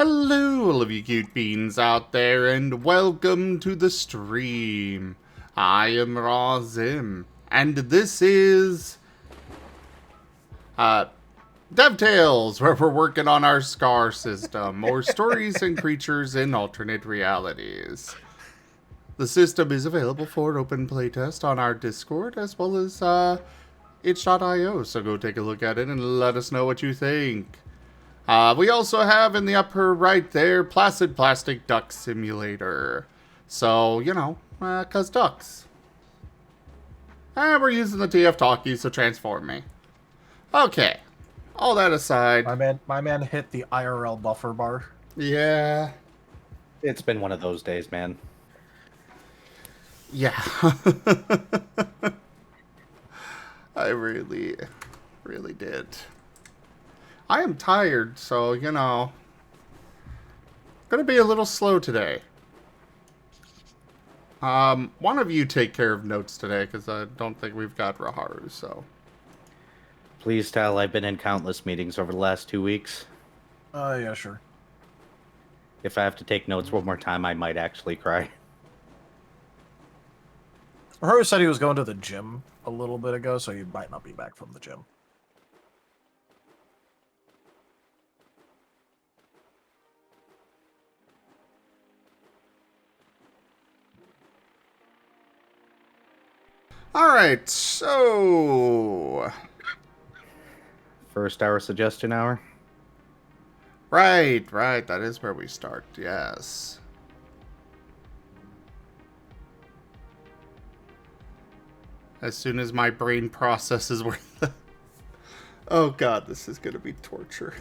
Hello, all of you cute beans out there, and welcome to the stream. I am Razim, and this is DevTales, where we're working on our SCAR system, or Stories and Creatures in Alternate Realities. The system is available for open playtest on our Discord, as well as itch.io, so go take a look at it and let us know what you think. We also have in the upper right there, Placid Plastic Duck Simulator. So, you know, 'cause ducks. And we're using the TF Talkie, so transform me. Okay, all that aside. My man hit the IRL buffer bar. Yeah. It's been one of those days, man. Yeah. I really did. I am tired, so, you know, gonna be a little slow today. One of you take care of notes today, because I don't think we've got Raharu, so. Please tell I've been in countless meetings over the last 2 weeks. Yeah, sure. If I have to take notes one more time, I might actually cry. Haru said he was going to the gym a little bit ago, so he might not be back from the gym. Alright, so... First hour suggestion hour? Right, that is where we start, yes. As soon as my brain processes where the... Oh god, this is gonna be torture.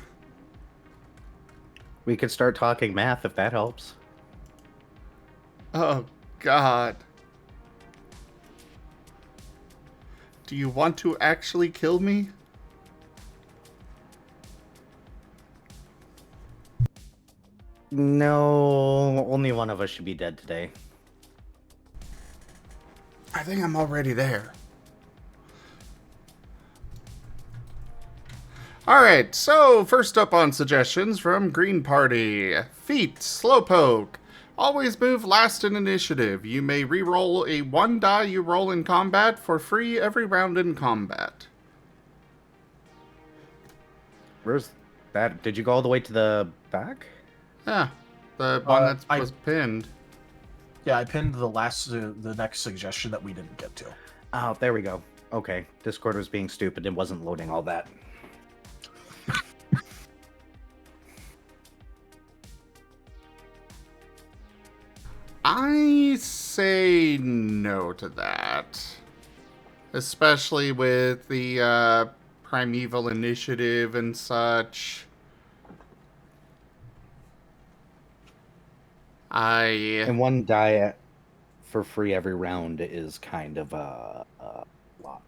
We could start talking math if that helps. Oh god. Do you want to actually kill me? No, only one of us should be dead today. I think I'm already there. Alright, so first up on suggestions from Green Party. Feat, Slowpoke. Always move last in initiative. You may re-roll a 1 die you roll in combat for free every round in combat. Where's that? Did you go all the way to the back? Yeah, the one that was pinned. Yeah, I pinned the next suggestion that we didn't get to. Oh, there we go. Okay, Discord was being stupid and wasn't loading all that. I say no to that. Especially with the Primeval Initiative and such. And 1 die for free every round is kind of a lot.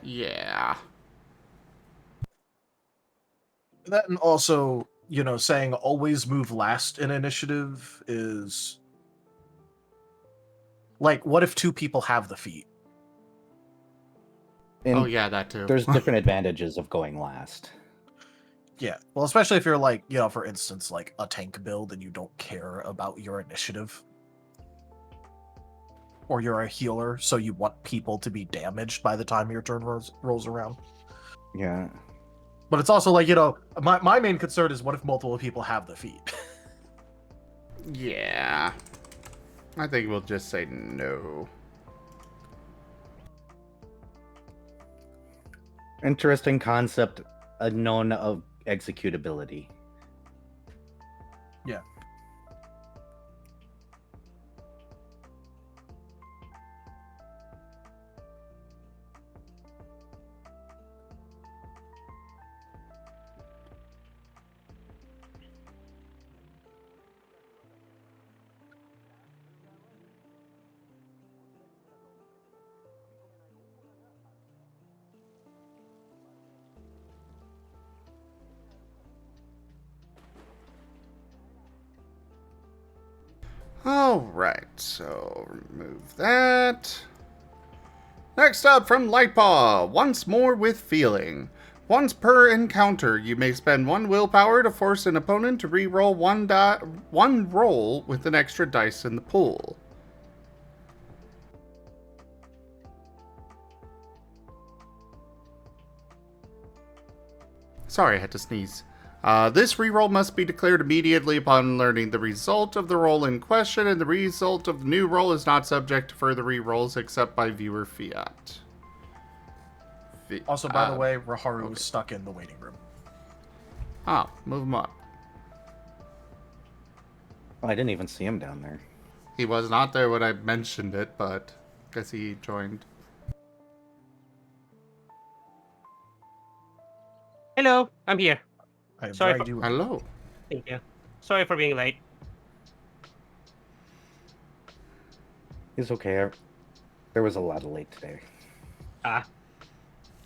Yeah. That, and also, you know, saying always move last in initiative is... Like, what if 2 people have the feat? And oh yeah, that too. There's different advantages of going last. Yeah, well, especially if you're like, you know, for instance, like a tank build and you don't care about your initiative. Or you're a healer, so you want people to be damaged by the time your turn rolls around. Yeah. But it's also like, you know, my main concern is what if multiple people have the feat? Yeah. I think we'll just say no. Interesting concept, unknown of executability. Yeah. Alright, so remove that. Next up from Lightpaw, once more with feeling. Once per encounter, you may spend 1 willpower to force an opponent to re-roll one roll with an extra dice in the pool. Sorry, I had to sneeze. This reroll must be declared immediately upon learning the result of the roll in question, and the result of the new roll is not subject to further rerolls except by viewer fiat. Also, by the way, Raharu was stuck in the waiting room. Oh, move him up. Oh, I didn't even see him down there. He was not there when I mentioned it, but guess he joined. Hello, I'm here. I have Sorry dragged for- you in. Hello. Thank you. Sorry for being late. It's okay. There was a lot of late today. Ah,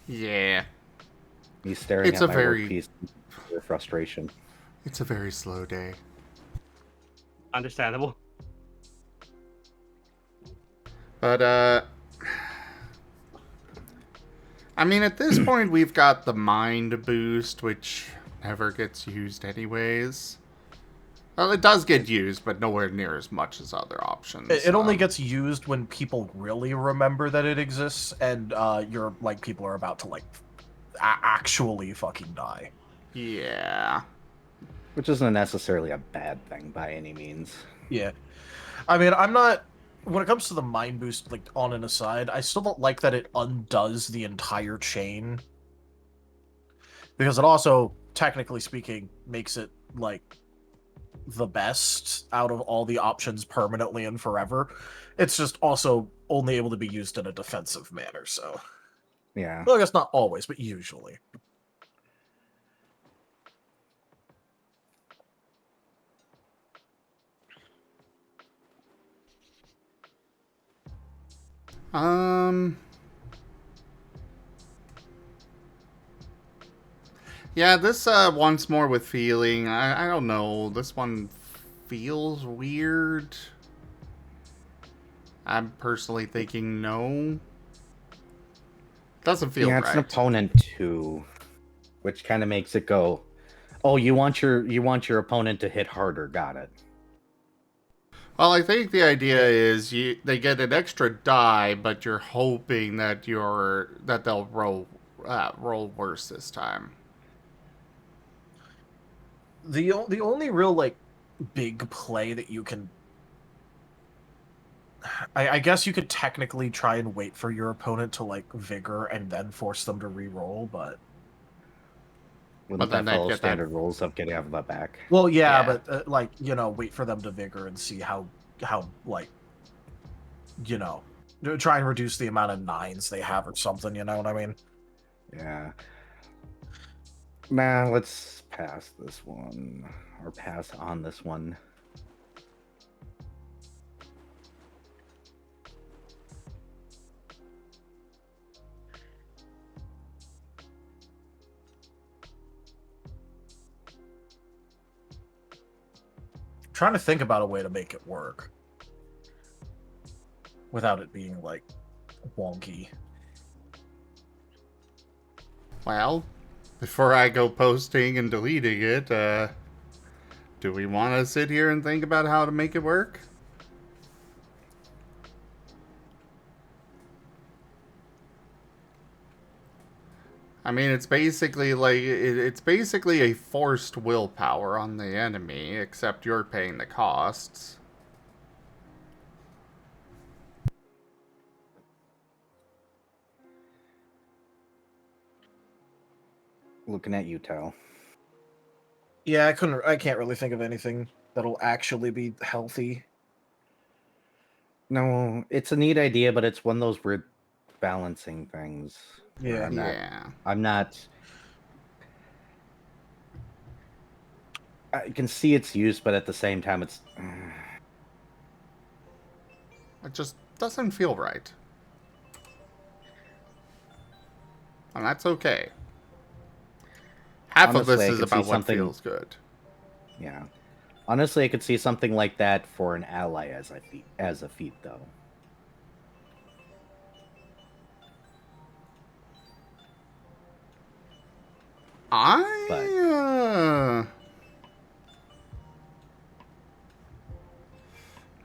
Yeah, He's staring It's at a my very- workpiece with frustration. it's a very slow day. understandable. But, I mean, at this point, we've got the mind boost, which never gets used anyways. Well, it does get used, but nowhere near as much as other options. It only gets used when people really remember that it exists, and you're like people are about to like actually fucking die. Yeah. Which isn't necessarily a bad thing by any means. Yeah, I mean, I'm not. When it comes to the mind boost, like on an aside, I still don't like that it undoes the entire chain, because it also, technically speaking, makes it like the best out of all the options permanently and forever. It's just also only able to be used in a defensive manner. So, Yeah. well, I guess not always, but usually. Yeah, this once more with feeling. I don't know. This one feels weird. I'm personally thinking no. Doesn't feel Yeah, right. it's an opponent too, which kind of makes it go, "Oh, you want your opponent to hit harder." Got it. Well, I think the idea is they get an extra die, but you're hoping that they'll roll worse this time. The only real like big play that you can, I guess you could technically try and wait for your opponent to like vigor and then force them to re-roll, but Wouldn't then that they'd follow get standard rules of getting out of the back? well, yeah, Yeah. but like wait for them to vigor and see how like try and reduce the amount of nines they have or something. You know what I mean? Yeah. Nah, let's pass this one. Or pass on this one. Trying to think about a way to make it work without it being like wonky. Well, before I go posting and deleting it, do we want to sit here and think about how to make it work? I mean, it's basically like it's basically a forced willpower on the enemy, except you're paying the costs. Looking at you, Tao. Yeah, I can't really think of anything that'll actually be healthy. No, it's a neat idea, but it's one of those weird balancing things. where Yeah. I'm not. I can see its use, but at the same time, it's. It just doesn't feel right. And that's okay. Half Honestly, of I this is could see about what something- feels good. Yeah. Honestly, I could see something like that for an ally as a feat, though.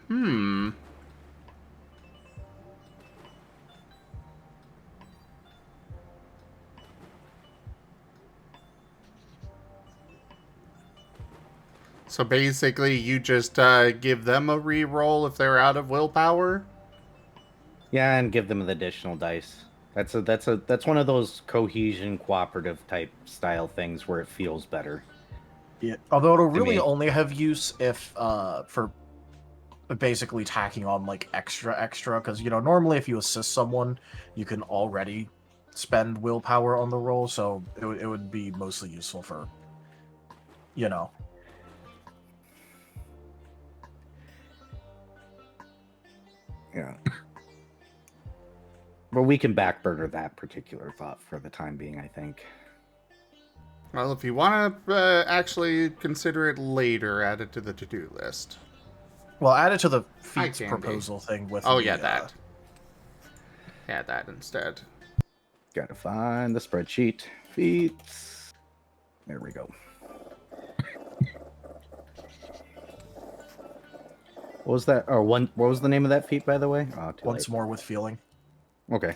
Hmm. So basically, you just give them a reroll if they're out of willpower? Yeah, and give them an additional dice. That's one of those cohesion cooperative type style things where it feels better. Yeah. Although it'll To really me. only have use if for basically tacking on like extra, because normally if you assist someone, you can already spend willpower on the roll, so it would be mostly useful for you know. Yeah. But we can backburner that particular thought for the time being, I think. Well, if you want to actually consider it later, add it to the to-do list. Well, add it to the I feats can be. proposal thing with Oh, the, yeah, that. Yeah, that instead. Gotta find the spreadsheet. Feats. There we go. What was that? Oh, what was the name of that feat, by the way? Oh, too once late. more with feeling. Okay.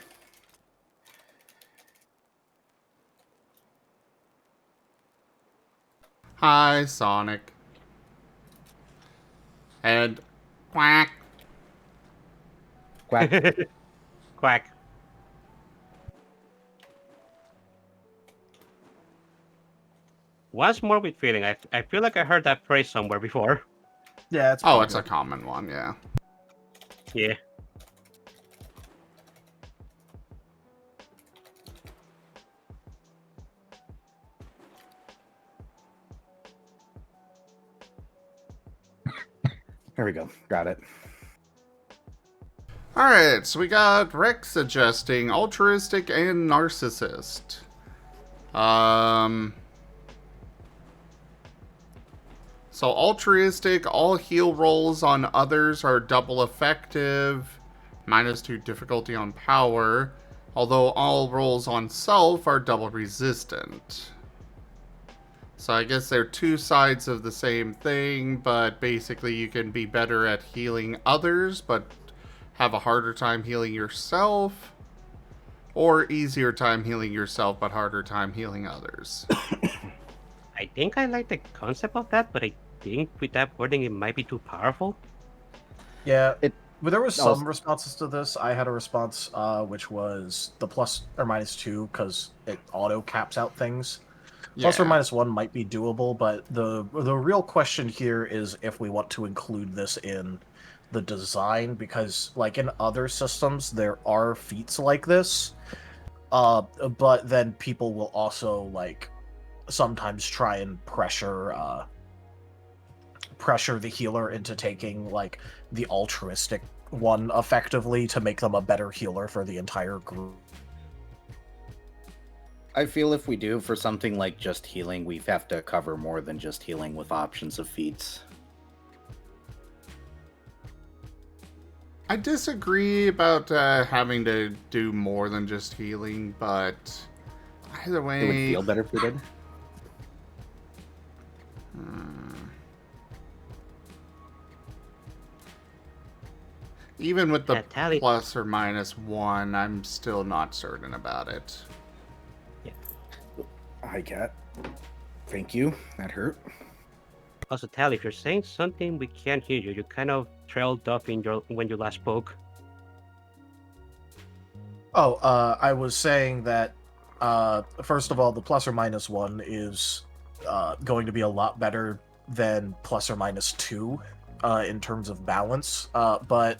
Hi, Sonic. And quack. Quack. Quack. Once more with feeling. I feel like I heard that phrase somewhere before. Yeah, it's Oh, pretty it's a good. common one, yeah. Yeah. There we go. Got it. Alright, so we got Rex suggesting altruistic and narcissist. So altruistic, all heal rolls on others are double effective, -2 difficulty on power, although all rolls on self are double resistant. So I guess they're two sides of the same thing, but basically you can be better at healing others, but have a harder time healing yourself, or easier time healing yourself, but harder time healing others. I think I like the concept of that, but I think with that wording it might be too powerful. Yeah, It- but there was no, some responses to this. I had a response which was the plus or -2 because it auto caps out things. Plus or -1 might be doable, but the real question here is if we want to include this in the design, because like in other systems there are feats like this, but then people will also like sometimes try and pressure the healer into taking like the altruistic one effectively to make them a better healer for the entire group. I feel if we do for something like just healing, we have to cover more than just healing with options of feats. I disagree about having to do more than just healing, but either way... It would feel better if we did. Even with the That tally- plus or -1, I'm still not certain about it. Hi, cat. Thank you. That hurt. Also, Tally, if you're saying something we can't hear you, you kind of trailed off in when you last spoke. Oh, I was saying that first of all, the plus or -1 is going to be a lot better than plus or -2 in terms of balance. But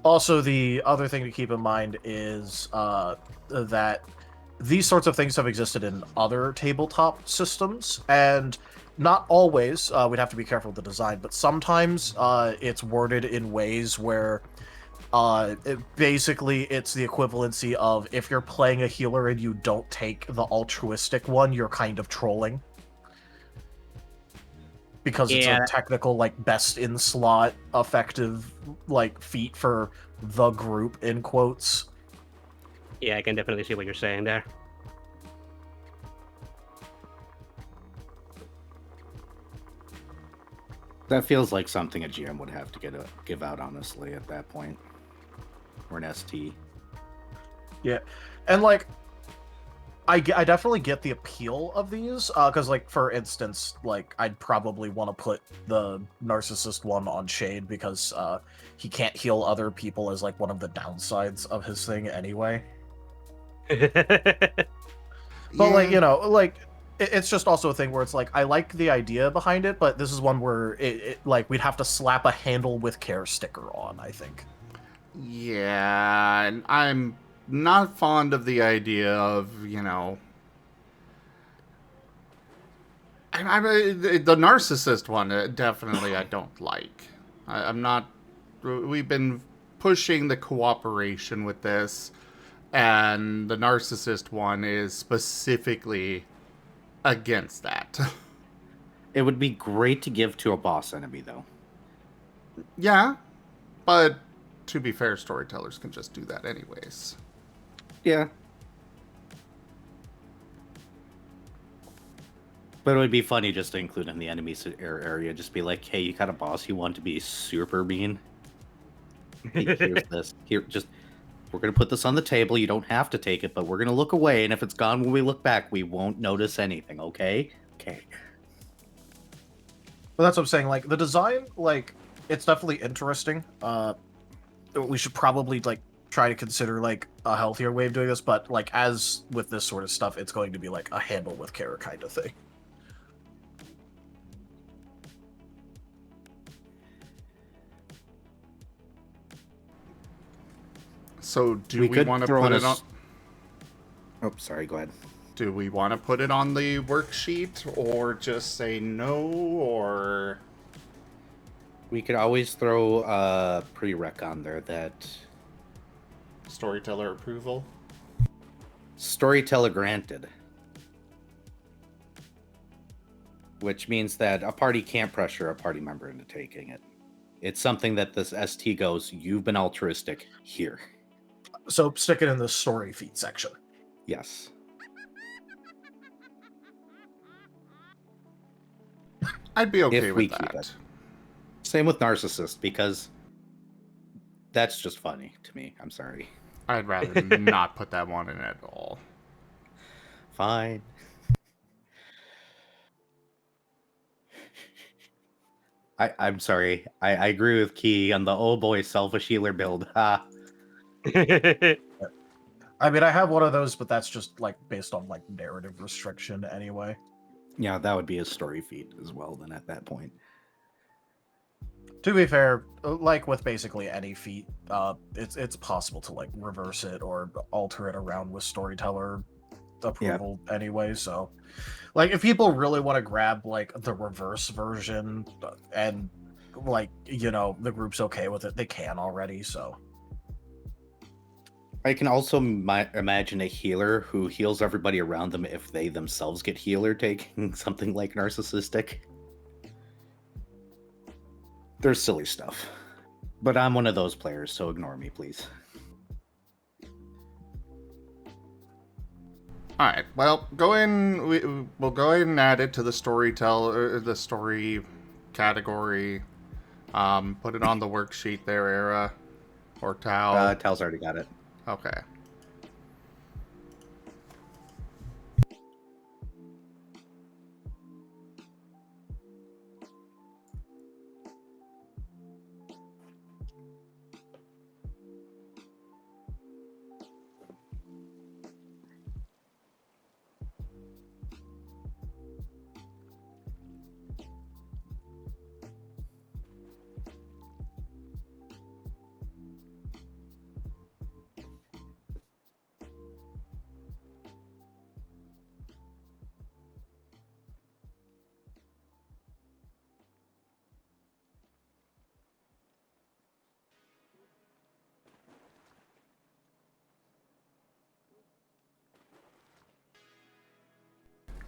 also, the other thing to keep in mind is that these sorts of things have existed in other tabletop systems, and not always. We'd have to be careful with the design, but sometimes it's worded in ways where basically it's the equivalency of if you're playing a healer and you don't take the altruistic one, you're kind of trolling. Because it's Yeah. a technical, like, best in slot effective, like, feat for the group, in quotes. Yeah, I can definitely see what you're saying there. That feels like something a GM would have to give out, honestly, at that point. Or an ST. Yeah, and like, I definitely get the appeal of these, because like, for instance, like, I'd probably want to put the narcissist one on Shade because he can't heal other people as like one of the downsides of his thing anyway. But like, you know, like it's just also a thing where it's like I like the idea behind it, but this is one where like we'd have to slap a handle with care sticker on, I think. Yeah, and I'm not fond of the idea of, you know, the narcissist one. Definitely, I don't like. I'm not. We've been pushing the cooperation with this, and the narcissist one is specifically against that. It would be great to give to a boss enemy, though. Yeah, but to be fair, storytellers can just do that anyways. Yeah. But it would be funny just to include in the enemy area, just be like, hey, you got a boss you want to be super mean? Hey, here's this. Here, just, we're going to put this on the table. You don't have to take it, but we're going to look away, and if it's gone when we look back, we won't notice anything, okay? Okay. But that's what I'm saying. Like the design, like it's definitely interesting. We should probably like try to consider like a healthier way of doing this. But like as with this sort of stuff, it's going to be like a handle with care kind of thing. So do we could want to throw put in it on? Oh, sorry, go ahead. Do we want to put it on the worksheet or just say no or... We could always throw a prereq on there that Storyteller approval? storyteller granted. Which means that a party can't pressure a party member into taking it. It's something that this ST goes, you've been altruistic, here. So stick it in the story feat section. Yes. I'd be okay If we with keep that. it. Same with narcissist, because that's just funny to me. I'm sorry. I'd rather not put that one in at all. Fine. I'm sorry. I agree with Key on the oh boy selfish healer build. Ha. I mean, I have one of those, but that's just like based on like narrative restriction anyway. Yeah, that would be a story feat as well then at that point. To be fair, like with basically any feat, it's possible to like reverse it or alter it around with storyteller approval anyway. So, like, if people really want to grab like the reverse version and like you know the group's okay with it, they can already. So, I can also imagine a healer who heals everybody around them if they themselves get healer taking something like narcissistic. There's silly stuff. But I'm one of those players, so ignore me, please. All right. Well, we'll go ahead and add it to the the story category. Put it on the worksheet there, Era or Tao. Tal's already got it. Okay.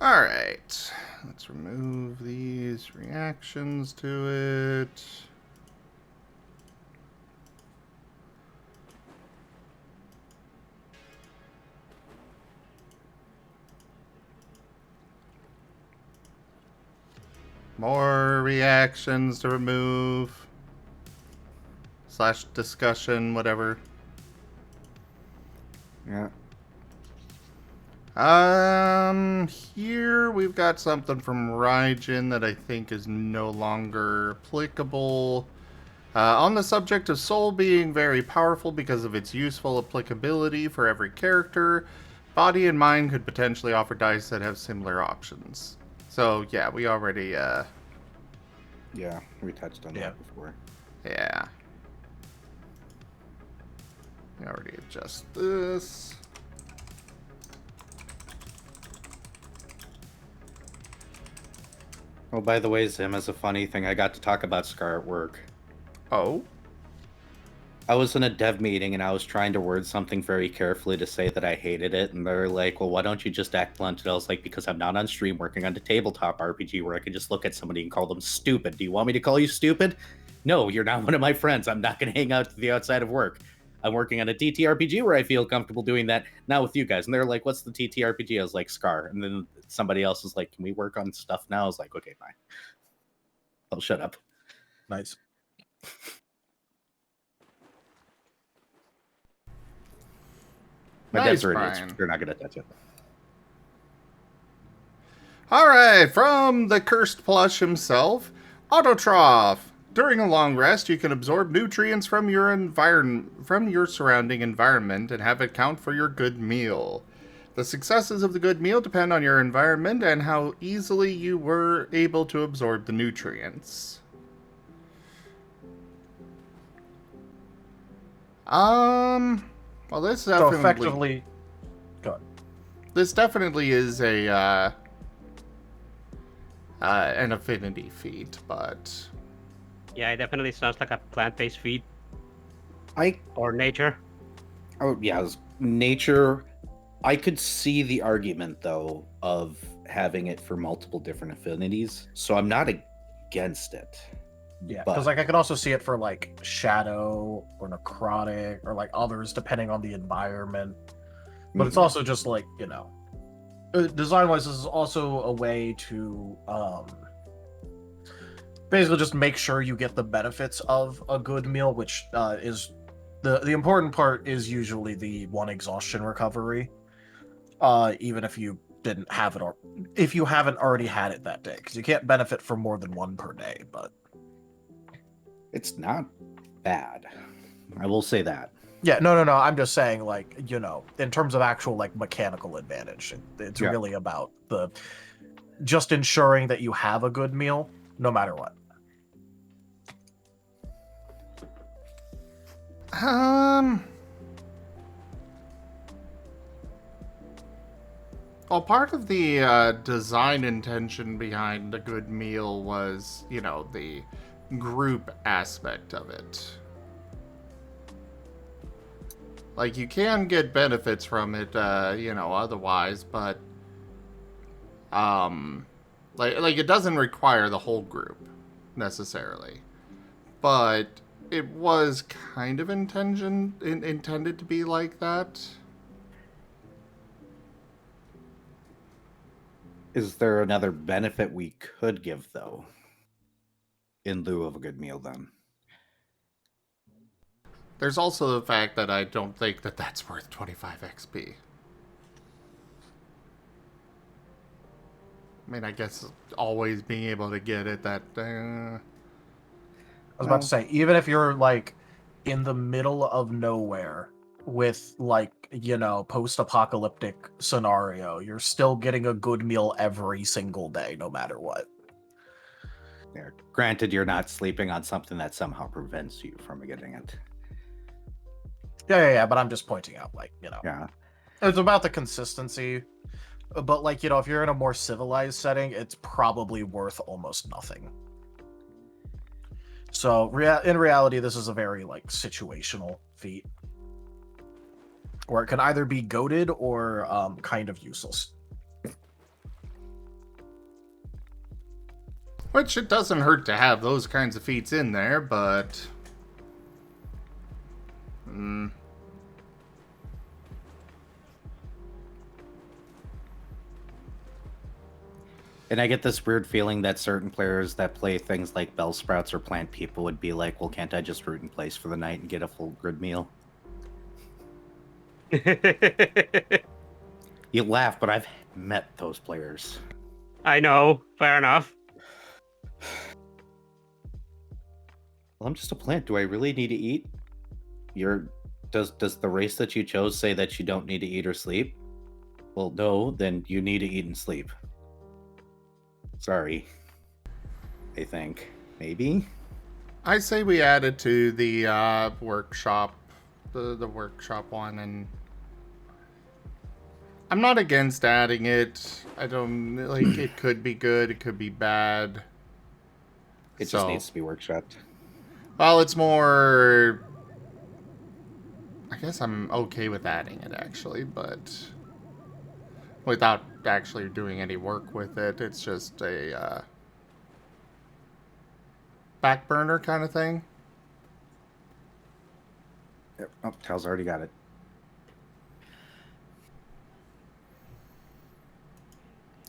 All right. Let's remove these reactions to it. More reactions to remove. / discussion, whatever. Yeah. Here we've got something from Raijin that I think is no longer applicable. On the subject of soul being very powerful because of its useful applicability for every character, body and mind could potentially offer dice that have similar options. So yeah, we already, Yeah, we touched on that before. yeah. We already adjust this. Oh, by the way, Zim, as a funny thing, I got to talk about Scar at work. Oh? I was in a dev meeting and I was trying to word something very carefully to say that I hated it, and they're like, well, why don't you just act blunt? And I was like, because I'm not on stream working on a tabletop RPG where I can just look at somebody and call them stupid. Do you want me to call you stupid? No, you're not one of my friends. I'm not going to hang out to the outside of work. I'm working on a ttrpg where I feel comfortable doing that, not with you guys. And they're like, what's the ttrpg? I was like, Scar. And then somebody else was like, can we work on stuff now? I was like, okay, fine. I'll shut up. Nice. My Nice, devs are Brian. idiots. They're not going to touch it. Alright, from the Cursed Plush himself, Autotroph. During a long rest, you can absorb nutrients from your surrounding environment and have it count for your good meal. The successes of the good meal depend on your environment and how easily you were able to absorb the nutrients. Well, this definitely... So effectively... Go ahead. This definitely is a, an affinity feat, but... Yeah, it definitely sounds like a plant-based feed I or nature. Oh, yeah, nature. I could see the argument, though, of having it for multiple different affinities. So I'm not against it. Yeah, but- because like I could also see it for like shadow or necrotic or like others depending on the environment. But it's also just like, you know, design-wise, this is also a way to basically just make sure you get the benefits of a good meal, which is the important part is usually the one exhaustion recovery, even if you didn't have it or if you haven't already had it that day, because you can't benefit from more than one per day. But it's not bad. I will say that. yeah, no. I'm just saying, like, you know, in terms of actual like mechanical advantage, it's really about the just ensuring that you have a good meal no matter what. Well, part of the design intention behind a good meal was, you know, the group aspect of it. Like, you can get benefits from it, you know, otherwise, but, like it doesn't require the whole group, necessarily. But it was kind of intended to be like that. Is there another benefit we could give, though, in lieu of a good meal, then? There's also the fact that I don't think that that's worth 25 XP. I mean, I guess always being able to get it, that... I was about to say, even if you're like in the middle of nowhere with like, you know, post-apocalyptic scenario, you're still getting a good meal every single day, no matter what. Yeah. Granted, you're not sleeping on something that somehow prevents you from getting it. Yeah, but I'm just pointing out, like, you know, Yeah. it's about the consistency. But like, you know, if you're in a more civilized setting, it's probably worth almost nothing. So in reality, this is a very like situational feat, where it can either be goated or kind of useless. Which, it doesn't hurt to have those kinds of feats in there, but... And I get this weird feeling that certain players that play things like Bell Sprouts or Plant People would be like, well, can't I just root in place for the night and get a full grid meal? You laugh, but I've met those players. I know. Fair enough. Well, I'm just a plant. Do I really need to eat? Does the race that you chose say that you don't need to eat or sleep? Well, no, then you need to eat and sleep. Sorry. I think. Maybe? I say we add it to the workshop, the workshop one, and I'm not against adding it. I don't like it. Could be good. It could be bad. It just needs to be workshopped. Well, it's more. I guess I'm okay with adding it actually, but without actually doing any work with it, it's just a back burner kind of thing. Yep. Oh, Tal's already got it.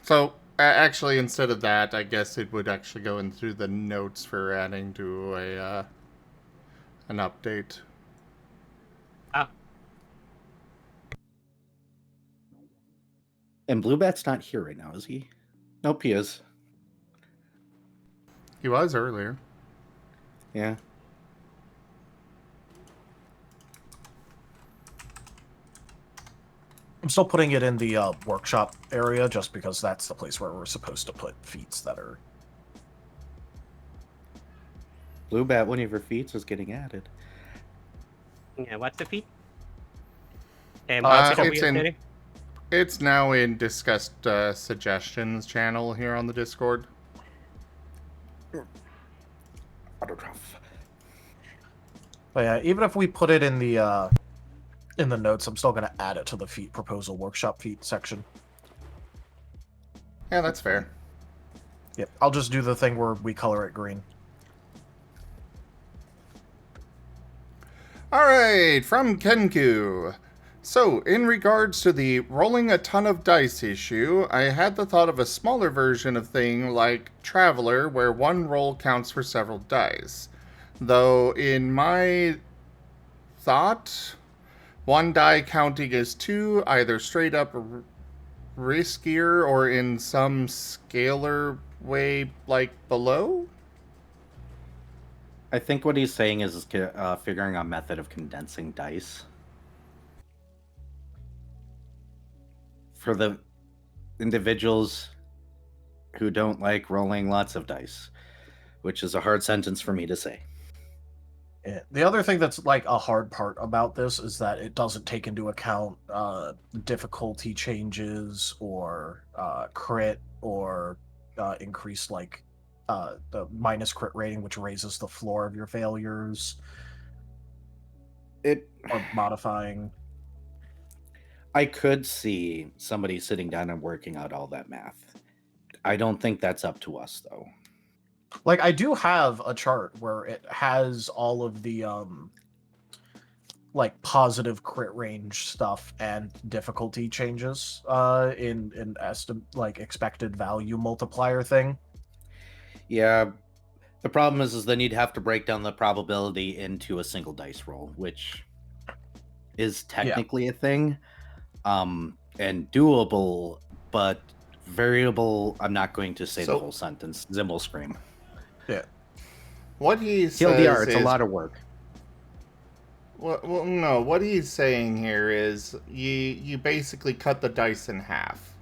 So, actually, instead of that, I guess it would actually go in through the notes for adding to a an update. Ah, And Blue Bat's not here right now, is he? Nope, he is. He was earlier. Yeah. I'm still putting it in the workshop area just because that's the place where we're supposed to put feats that are... Blue Bat, one of your feats is getting added. yeah. What's the feat? And It's now in discussed suggestions channel here on the Discord. Autograph. But yeah, even if we put it in the notes, I'm still going to add it to the feat proposal workshop feat section. Yeah, that's fair. Yep, I'll just do the thing where we color it green. Alright, from Kenku. So, in regards to the rolling a ton of dice issue, I had the thought of a smaller version of thing like Traveler, where one roll counts for several dice. Though, in my thought, one die counting as two, either straight up riskier or in some scalar way like below? I think what he's saying is figuring a method of condensing dice. For the individuals who don't like rolling lots of dice, which is a hard sentence for me to say. Yeah. The other thing that's like a hard part about this is that it doesn't take into account difficulty changes or crit or increased like the minus crit rating, which raises the floor of your failures. Or modifying. I could see somebody sitting down and working out all that math. I don't think that's up to us, though. Like, I do have a chart where it has all of the, like, positive crit range stuff and difficulty changes in expected value multiplier thing. Yeah. The problem is then you'd have to break down the probability into a single dice roll, which is technically a thing. And doable, but variable. I'm not going to say the whole sentence. Zim will scream. Yeah. What he says TLDR, it's is, a lot of work. Well, no. What he's saying here is you basically cut the dice in half.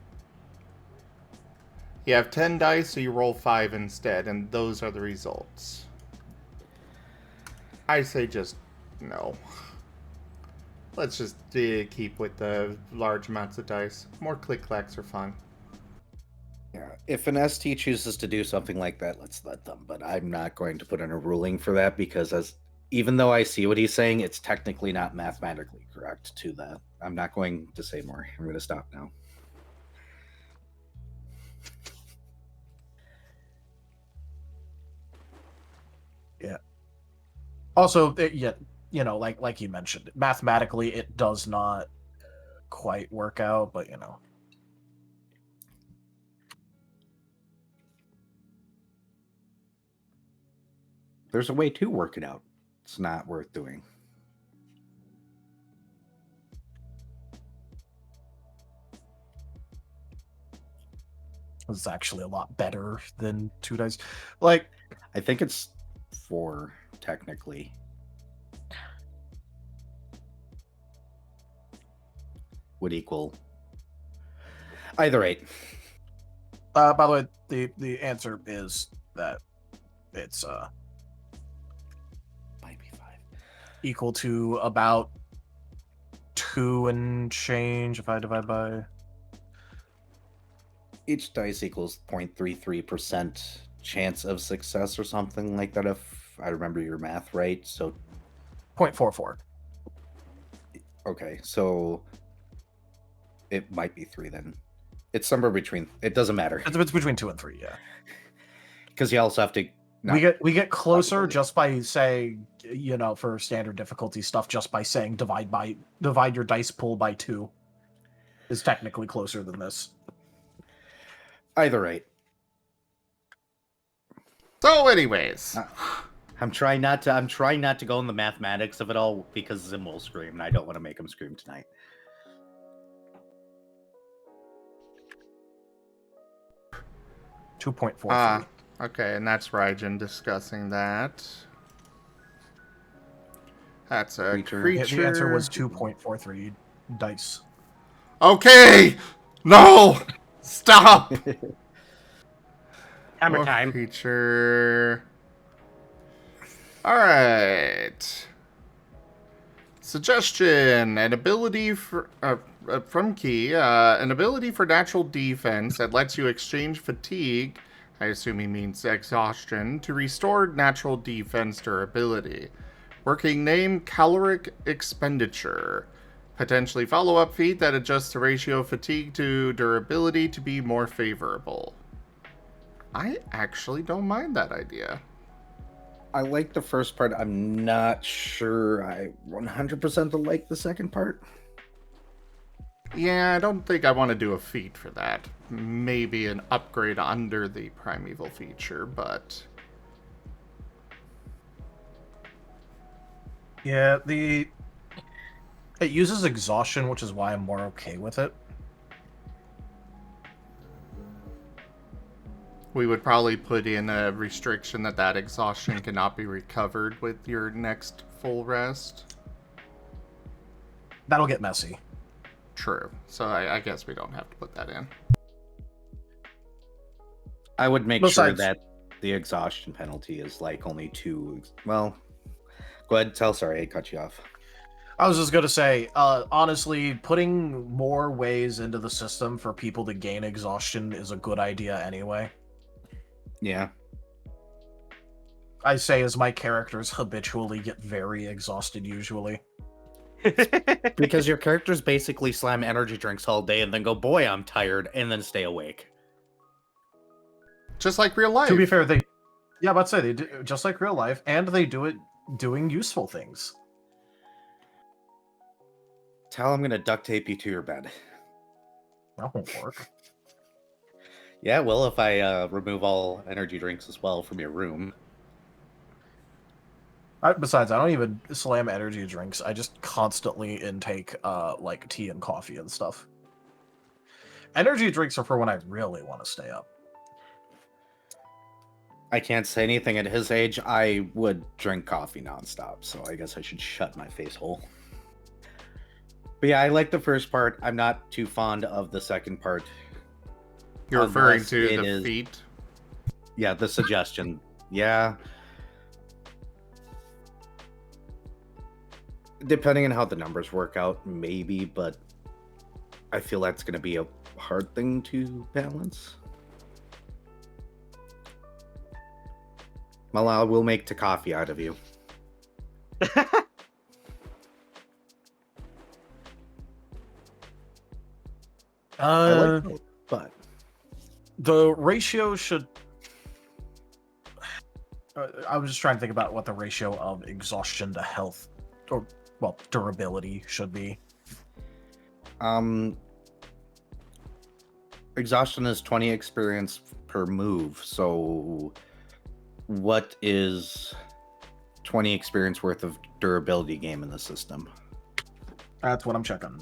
You have 10 dice, so you roll 5 instead, and those are the results. I say just no. Let's just keep with the large amounts of dice. More click-clacks are fun. Yeah, if an ST chooses to do something like that, let's let them. But I'm not going to put in a ruling for that because even though I see what he's saying, it's technically not mathematically correct to that. I'm not going to say more. I'm going to stop now. Yeah. Also, you know, like you mentioned, mathematically it does not quite work out, but you know. There's a way to work it out. It's not worth doing. It's actually a lot better than 2 dice. Like, I think it's 4 technically. Would equal either 8. by the way, the answer is that it's Might be 5. equal to about 2 and change if I divide by. Each dice equals 0.33% chance of success or something like that, if I remember your math right. So 0.44. okay, so it might be 3 then. It's somewhere between. It doesn't matter It's between 2 and 3, yeah. because you also have to. We get closer Probably. just by saying, for standard difficulty stuff, just by saying divide your dice pool by 2 is technically closer than this. Either 8. So, anyways, I'm trying not to go in the mathematics of it all because Zim will scream, and I don't want to make him scream tonight. $2.43. okay, and that's Raijin discussing that. That's a creature. Yeah, the answer was 2.43 dice. Okay! No! Stop! Hammer More time. Creature. Alright. Suggestion. An ability for, from Key. An ability for natural defense that lets you exchange fatigue, I assume he means exhaustion, to restore natural defense durability. Working name, caloric expenditure. Potentially follow-up feat that adjusts the ratio of fatigue to durability to be more favorable. I actually don't mind that idea. I like the first part. I'm not sure I 100% like the second part. Yeah, I don't think I want to do a feat for that. Maybe an upgrade under the primeval feature, but... Yeah, it uses exhaustion, which is why I'm more okay with it. We would probably put in a restriction that exhaustion cannot be recovered with your next full rest. That'll get messy. True. So I guess we don't have to put that in. I would make sure Besides- that the exhaustion penalty is like only 2. Well, go ahead. Sorry, I cut you off. I was just going to say, honestly, putting more ways into the system for people to gain exhaustion is a good idea anyway. Yeah. I say as my characters habitually get very exhausted usually. Because your characters basically slam energy drinks all day and then go, boy, I'm tired, and then stay awake. Just like real life. To be fair, they do just like real life, and they do it doing useful things. Tal, I'm going to duct tape you to your bed. That won't work. Yeah, well, if I remove all energy drinks as well from your room. Besides, I don't even slam energy drinks. I just constantly intake like tea and coffee and stuff. Energy drinks are for when I really want to stay up. I can't say anything at his age. I would drink coffee nonstop, so I guess I should shut my face hole. But yeah, I like the first part. I'm not too fond of the second part. You're referring Unless to it the is- feat. Yeah, the suggestion. Yeah. Depending on how the numbers work out, maybe, but I feel that's going to be a hard thing to balance. Malal will make coffee out of you. I like both, but The ratio should. I was just trying to think about what the ratio of exhaustion to health, or well, durability should be. exhaustion is 20 experience per move. So what is 20 experience worth of durability game in the system. That's what I'm checking.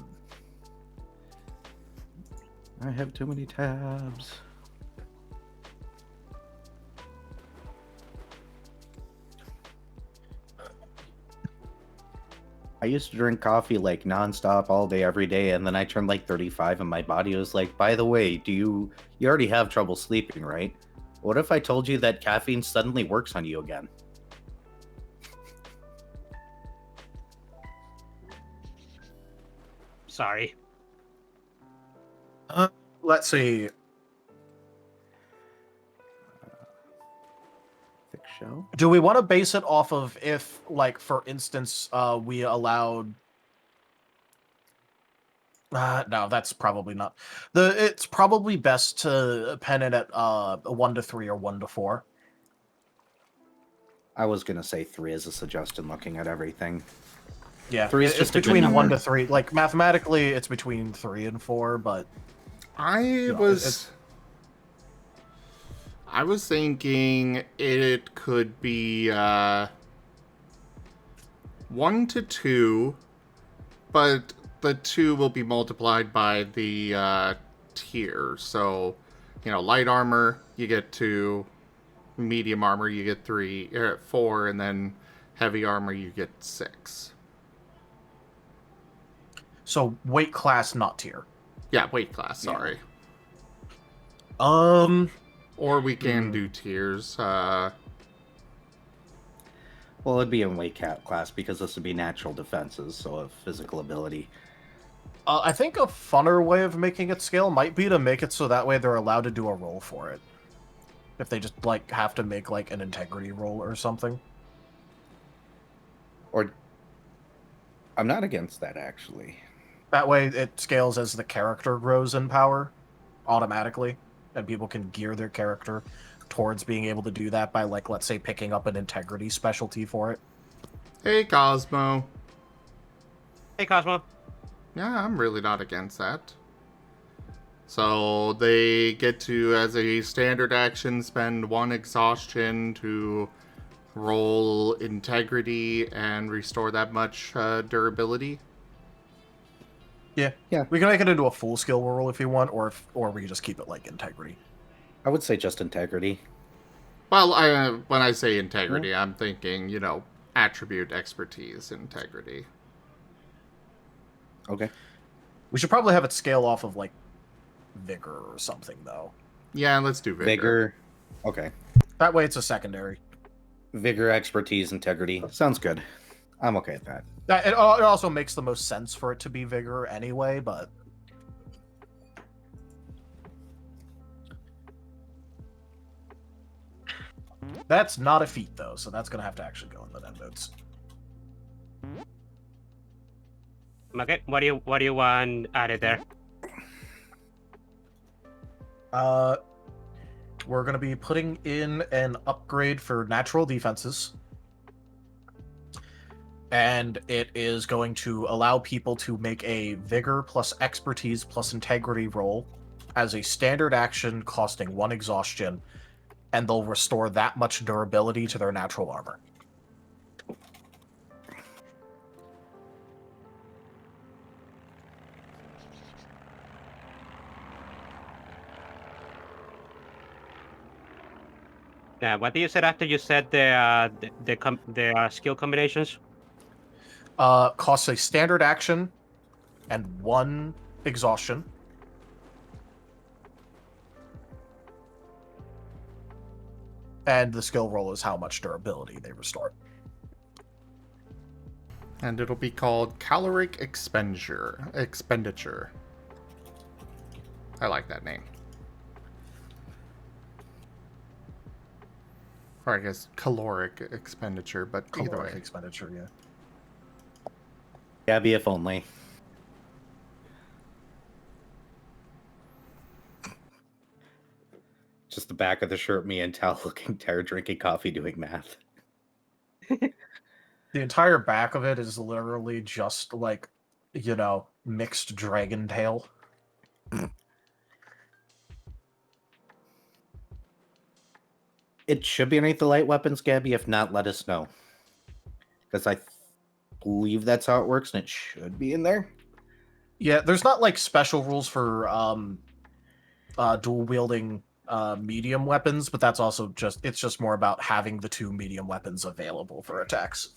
I have too many tabs. I used to drink coffee like nonstop all day, every day, and then I turned like 35 and my body was like, by the way, you already have trouble sleeping, right? What if I told you that caffeine suddenly works on you again? Sorry. Let's see. Thick shell? Do we want to base it off of if, like, for instance, we allowed... no, that's probably not... It's probably best to pen it at 1 to 3 or 1 to 4. I was going to say 3 as a suggestion looking at everything. Yeah, 3 is it's just a good between 1 number. to 3. Like, mathematically, it's between 3 and 4, but... I was thinking it could be 1 to 2, but the 2 will be multiplied by the tier. So, light armor you get 2, medium armor you get 4, and then heavy armor you get 6. So, weight class, not tier. Yeah, weight class. Sorry. Or we can do tiers. Well, it'd be in weight class because this would be natural defenses, so a physical ability. I think a funner way of making it scale might be to make it so that way they're allowed to do a roll for it. If they just, like, have to make, like, an integrity roll or something. Or... I'm not against that, actually. That way it scales as the character grows in power automatically, and people can gear their character towards being able to do that by, like, let's say, picking up an integrity specialty for it. Hey, Cosmo. Hey, Cosmo. Yeah, I'm really not against that. So they get to, as a standard action, spend 1 exhaustion to roll integrity and restore that much durability. Yeah. We can make it into a full skill roll if you want, or we can just keep it like integrity. I would say just integrity. Well, when I say integrity, I'm thinking, attribute, expertise, integrity. Okay. We should probably have it scale off of, like, vigor or something, though. Yeah, let's do vigor. Vigor. Okay. That way it's a secondary. Vigor, expertise, integrity. Sounds good. I'm okay with that. It also makes the most sense for it to be vigor anyway, but... That's not a feat, though, so that's going to have to actually go in the endnotes. Okay, what do you want added there? We're going to be putting in an upgrade for natural defenses. And it is going to allow people to make a vigor plus expertise plus integrity roll as a standard action costing 1 exhaustion, and they'll restore that much durability to their natural armor. Yeah, what did you say after you said the skill combinations? Costs a standard action and 1 exhaustion. And the skill roll is how much durability they restore. And it'll be called caloric expenditure. I like that name. Or I guess caloric expenditure, but either Caloric way. expenditure, yeah. Gabby, if only. Just the back of the shirt, me and Tal looking tired, drinking coffee, doing math. The entire back of it is literally just, like, mixed dragon tail. It should be underneath the light weapons, Gabby. If not, let us know. because I believe that's how it works, and it should be in there. Yeah, there's not like special rules for dual wielding medium weapons, but that's also just more about having the 2 medium weapons available for attacks.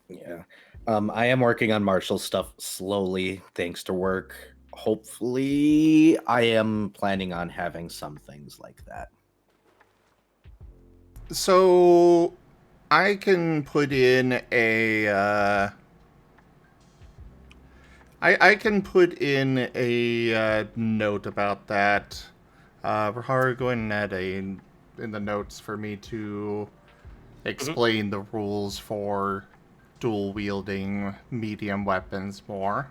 Yeah. I am working on martial stuff slowly, thanks to work. Hopefully, I am planning on having some things like that. So I can put in a I can put in a note about that. Rahara, go ahead and add in the notes for me to explain the rules for dual wielding medium weapons more.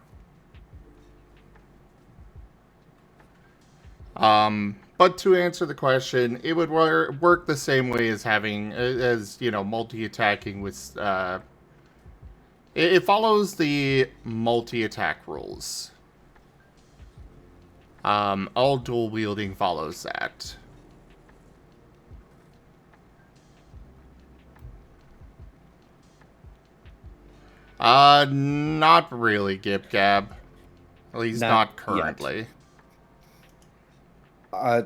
But to answer the question, it would work the same way as having, as you know, multi-attacking with. It follows the multi-attack rules. All dual wielding follows that. Not really, Gib Gab. At least not currently.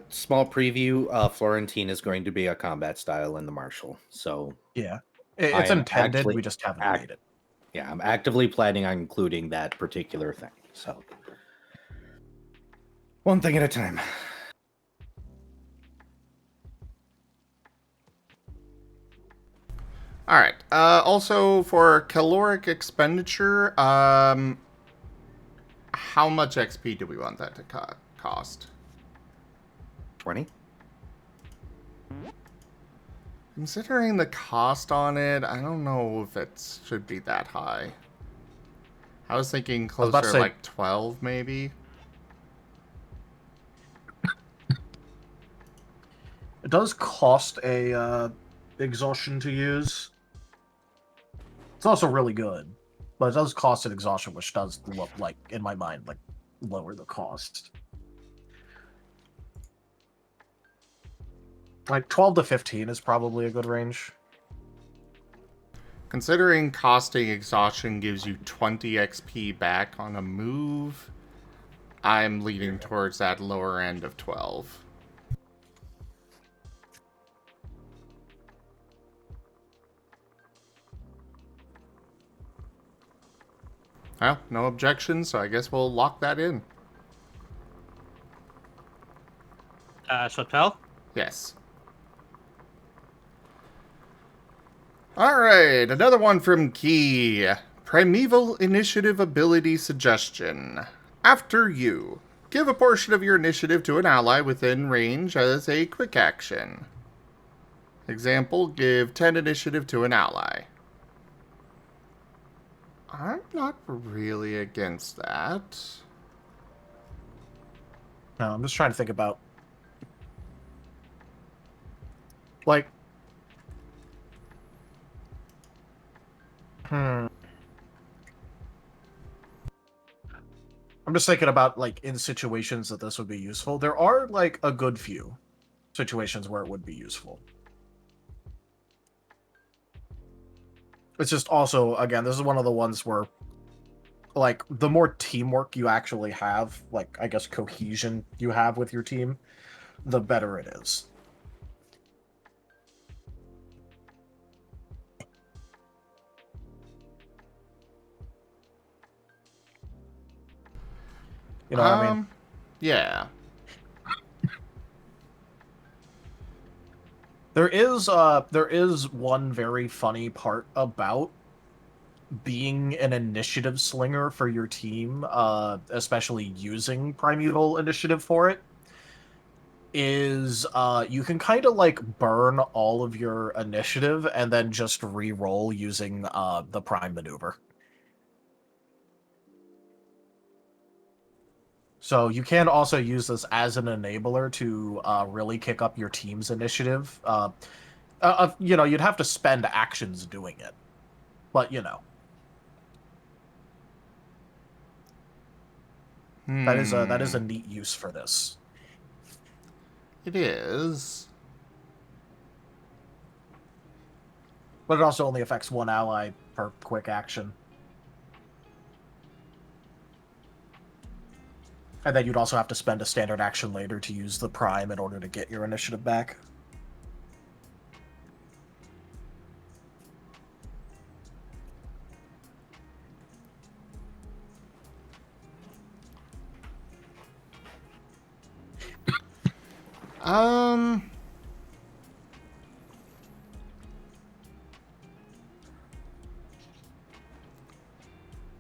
Small preview, Florentine is going to be a combat style in the martial. So Yeah. It's intended, we just haven't made it. Yeah, I'm actively planning on including that particular thing. So one thing at a time. All right. Also, for caloric expenditure, how much XP do we want that to cost? 20? Considering the cost on it, I don't know if it should be that high. I was thinking closer to like 12, maybe. It does cost a exhaustion to use. It's also really good, but it does cost an exhaustion, which does look like, in my mind, like lower the cost. Like 12 to 15 is probably a good range. Considering costing exhaustion gives you 20 XP back on a move, I'm leaning towards that lower end of 12. Well, no objections, so I guess we'll lock that in. Sotel? Yes. Alright, another one from Key. Primeval Initiative Ability Suggestion. After you, give a portion of your initiative to an ally within range as a quick action. Example, give 10 initiative to an ally. I'm not really against that. No, I'm just trying to think about... Like... I'm just thinking about, like, in situations that this would be useful. There are, like, a good few situations where it would be useful. It's just also, again, this is one of the ones where, like, the more teamwork you actually have, like, I guess cohesion you have with your team, the better it is. You know what I mean? Yeah. There is one very funny part about being an initiative slinger for your team, especially using Primeval Initiative for it, is you can kind of like burn all of your initiative and then just re-roll using the Prime Maneuver. So you can also use this as an enabler to really kick up your team's initiative. You know, you'd have to spend actions doing it, but you know, that is a neat use for this. It is. But it also only affects one ally per quick action. And then you'd also have to spend a standard action later to use the prime in order to get your initiative back.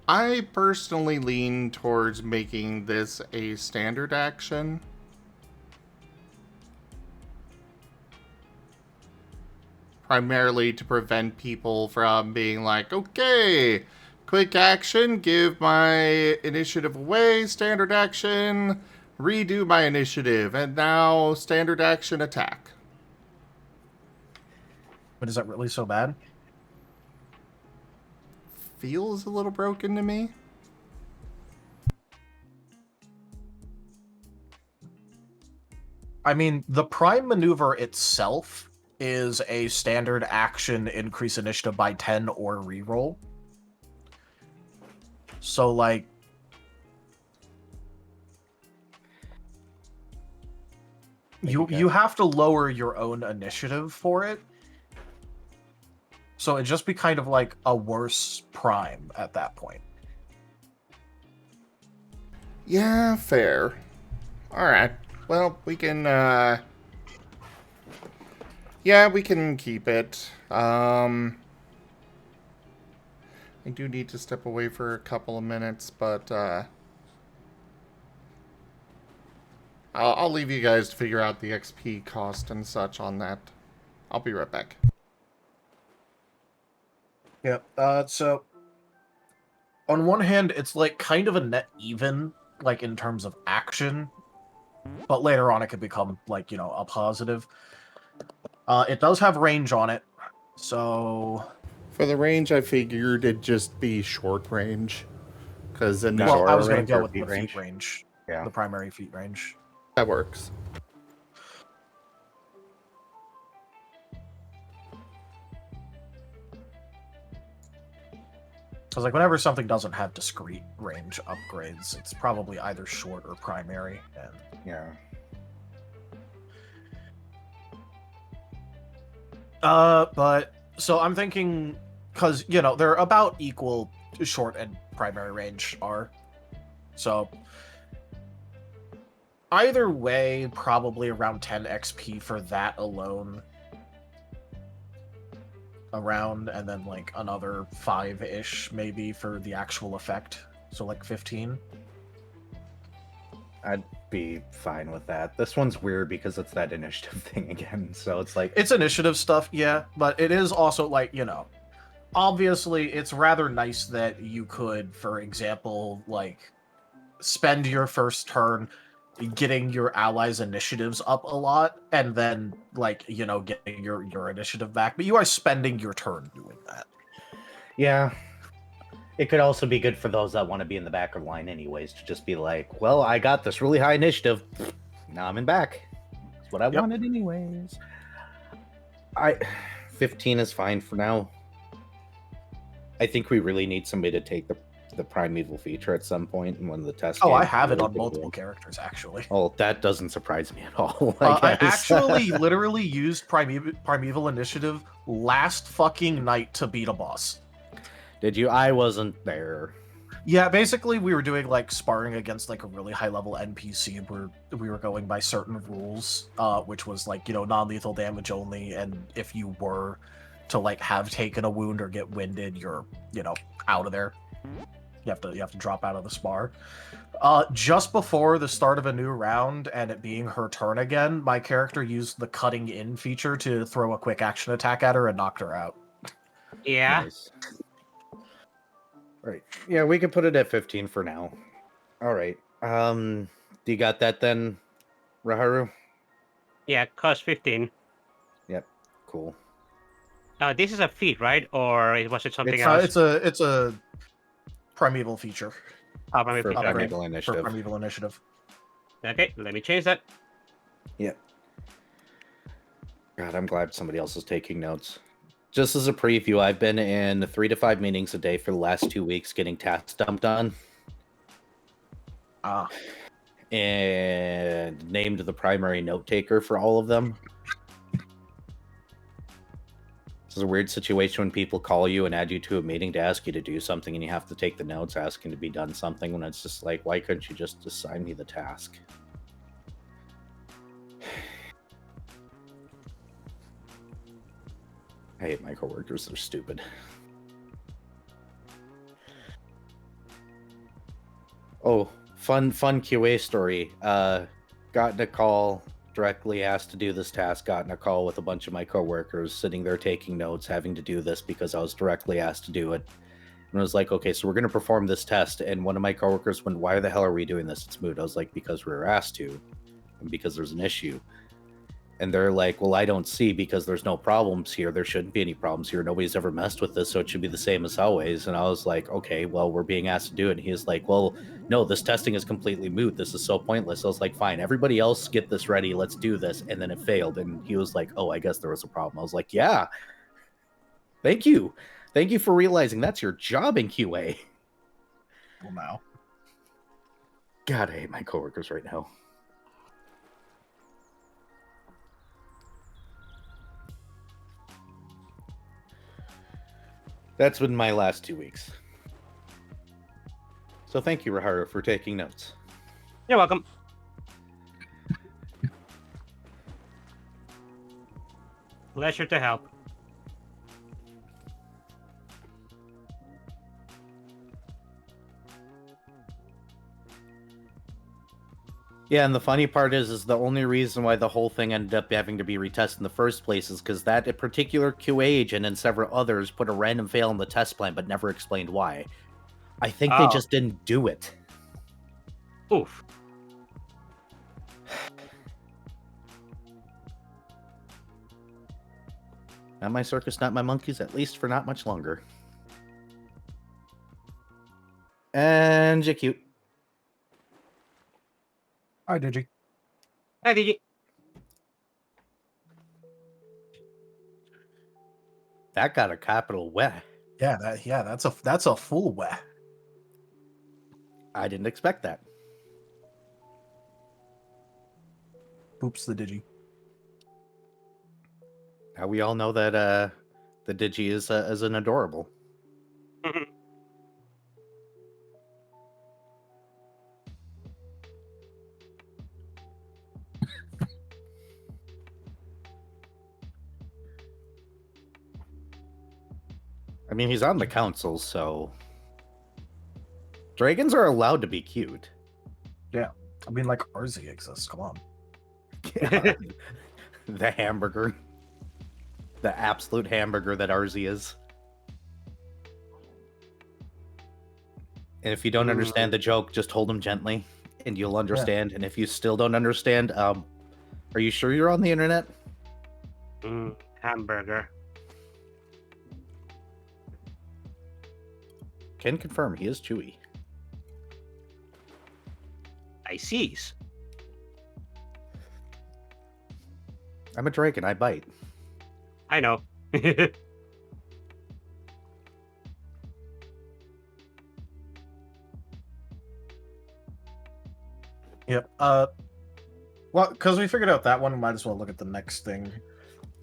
I personally lean towards making this a standard action. Primarily to prevent people from being like, okay, quick action, give my initiative away, standard action, redo my initiative, and now standard action attack. But is that really so bad? Feels a little broken to me. I mean, the prime maneuver itself is a standard action increase initiative by 10 or reroll. So, like, you have to lower your own initiative for it. So it'd just be kind of like a worse prime at that point. Yeah, fair. Alright. Well, we can, yeah, we can keep it. I do need to step away for a couple of minutes, but, I'll leave you guys to figure out the XP cost and such on that. I'll be right back. Yeah, so on one hand, it's like kind of a net even, like in terms of action, but later on it could become like, you know, a positive. It does have range on it, so For the range, I figured it'd just be short range. Because then well, I was going range to go or with the feet range? feet range, Yeah. the primary feet range. that works. Because like whenever something doesn't have discrete range upgrades, it's probably either short or primary. And Yeah. but so I'm thinking, because you know they're about equal, short and primary range are. So either way, probably around 10 XP for that alone. Around, and then like another 5-ish maybe for the actual effect. So like 15. I'd be fine with that. This one's weird because it's that initiative thing again. So it's like It's initiative stuff, yeah, but it is also like, you know, obviously it's rather nice that you could, for example, like spend your first turn getting your allies' initiatives up a lot, and then like, you know, getting your initiative back. But you are spending your turn doing that. yeah. It could also be good for those that want to be in the back of the line anyways, to just be like, well, I got this really high initiative. Now I'm in back. That's what I wanted anyways. 15 is fine for now. I think we really need somebody to take the primeval feature at some point in one of the tests. Oh, I have it on multiple characters, actually. Oh, that doesn't surprise me at all. I actually literally used Primeval Initiative last fucking night to beat a boss. Did you? I wasn't there. Yeah, basically we were doing like sparring against like a really high level NPC where we were going by certain rules, which was like, you know, non-lethal damage only, and if you were to like have taken a wound or get winded, you're, you know, out of there. You have to drop out of the spar. Just before the start of a new round and it being her turn again, my character used the cutting in feature to throw a quick action attack at her and knocked her out. Yeah. Nice. Right. Yeah, we can put it at 15 for now. All right. Do you got that then, Raharu? Yeah, cost 15. Yep. Cool. This is a feat, right? Or was it something else? It's a primeval feature. Oh, my For feat, okay. Primeval Initiative. For Primeval Initiative. Okay, let me change that. Yep. God, I'm glad somebody else is taking notes. Just as a preview, I've been in 3 to 5 meetings a day for the last 2 weeks getting tasks dumped on. And named the primary note taker for all of them. It's a weird situation when people call you and add you to a meeting to ask you to do something and you have to take the notes asking to be done something when it's just like, why couldn't you just assign me the task? I hate my coworkers, they're stupid. Oh, fun QA story. Got a call, directly asked to do this task, got in a call with a bunch of my coworkers sitting there taking notes, having to do this because I was directly asked to do it. And I was like, okay, so we're going to perform this test. And one of my coworkers went, why the hell are we doing this? It's moot. I was like, because we were asked to, and because there's an issue. And they're like, well, I don't see, because there's no problems here. There shouldn't be any problems here. Nobody's ever messed with this, so it should be the same as always. And I was like, okay, well, we're being asked to do it. And he was like, well, no, this testing is completely moot. This is so pointless. I was like, fine, everybody else get this ready. Let's do this. And then it failed. And he was like, oh, I guess there was a problem. I was like, yeah, thank you. Thank you for realizing that's your job in QA. Well, now. God, I hate my coworkers right now. That's been my last 2 weeks. So thank you, Raharu, for taking notes. You're welcome. Pleasure to help. Yeah, and the funny part is the only reason why the whole thing ended up having to be retested in the first place is because that particular QA agent and several others put a random fail in the test plan, but never explained why. I think they just didn't do it. Oof. Not my circus, not my monkeys, at least for not much longer. And you're cute. Hi, Digi. Hi, Digi. That got a capital weh. Yeah, that's a full weh. I didn't expect that. Oops, the Digi. Now we all know that the Digi is an adorable. I mean, he's on the council, so dragons are allowed to be cute. Yeah, I mean, like Arzi exists. Come on. The hamburger. The absolute hamburger that Arzi is. And if you don't understand the joke, just hold him gently and you'll understand. Yeah. And if you still don't understand, are you sure you're on the internet? Hamburger. Can confirm he is chewy. I sees. I'm a dragon, I bite. I know. Yep. Well, because we figured out that one, we might as well look at the next thing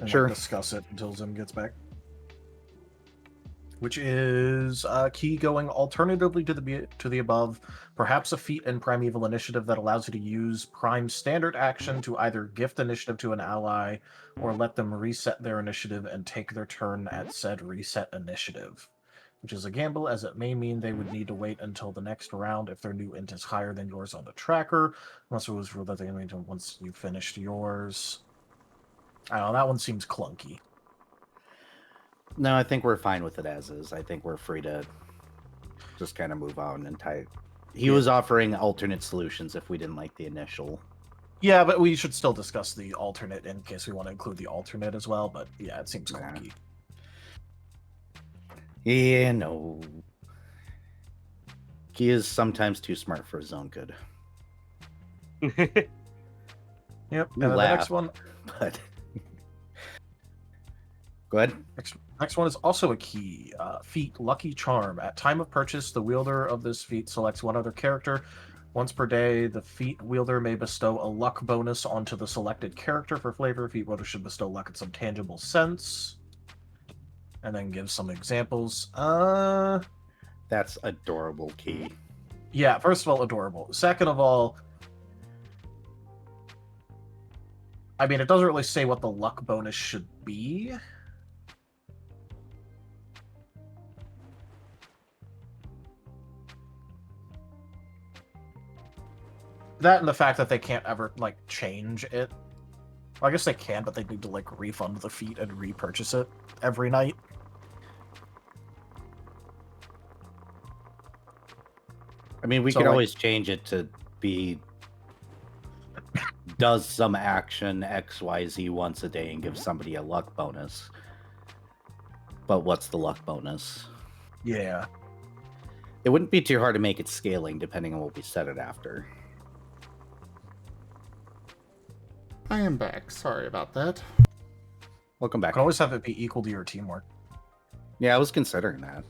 and sure. discuss it until Zim gets back. Which is key going alternatively to the above, perhaps a feat in Primeval Initiative that allows you to use Prime standard action to either gift initiative to an ally or let them reset their initiative and take their turn at said reset initiative. Which is a gamble, as it may mean they would need to wait until the next round if their new int is higher than yours on the tracker, unless it was ruled that they can wait until once you finished yours. I don't know, that one seems clunky. No, I think we're fine with it as is. I think we're free to just kind of move on and tie. He was offering alternate solutions if we didn't like the initial. Yeah, but we should still discuss the alternate in case we want to include the alternate as well. But yeah, it seems clunky. Yeah, no. He is sometimes too smart for his own good. Yep. And the next one. But go ahead. Next one is also a key. Feat Lucky Charm. At time of purchase, the wielder of this feat selects one other character. Once per day, the feat wielder may bestow a luck bonus onto the selected character. For flavor, feat wielder should bestow luck in some tangible sense. And then give some examples. That's adorable key. Yeah, first of all, adorable. Second of all, I mean, it doesn't really say what the luck bonus should be. That and the fact that they can't ever, like, change it. Well, I guess they can, but they need to, like, refund the feat and repurchase it every night. I mean, we So, could like- always change it to be does some action XYZ once a day and give somebody a luck bonus. But what's the luck bonus? Yeah. It wouldn't be too hard to make it scaling depending on what we set it after. I am back. Sorry about that. Welcome You back. can always have it be equal to your teamwork. Yeah, I was considering that.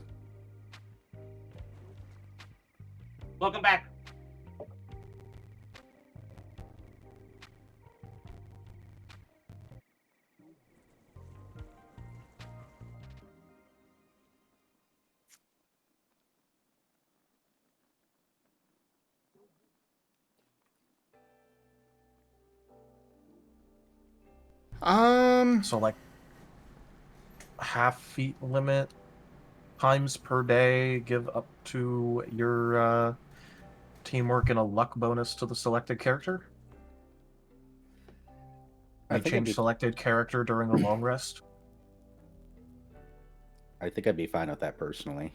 Welcome back. So, like, half feet limit, times per day, give up to your teamwork and a luck bonus to the selected character. I You think, I'd change be, selected character during a long rest. I think I'd be fine with that personally.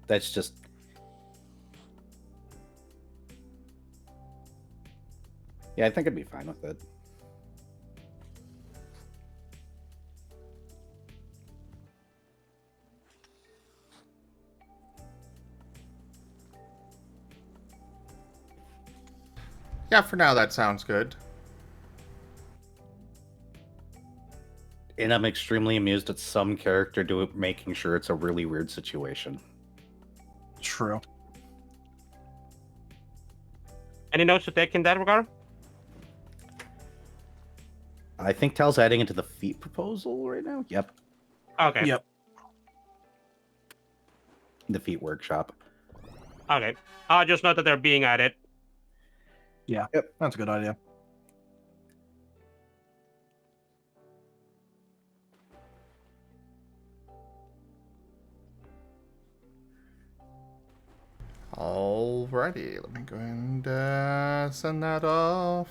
That's just... Yeah, I think I'd be fine with it. Yeah, for now that sounds good. And I'm extremely amused at some character making sure it's a really weird situation. True. Any notes to take in that regard? I think Tal's adding into the feat proposal right now. Yep, Okay. Yep. the feat workshop. Okay. I'll just note that they're being added. That's a good idea. Alrighty, let me go ahead and send that off.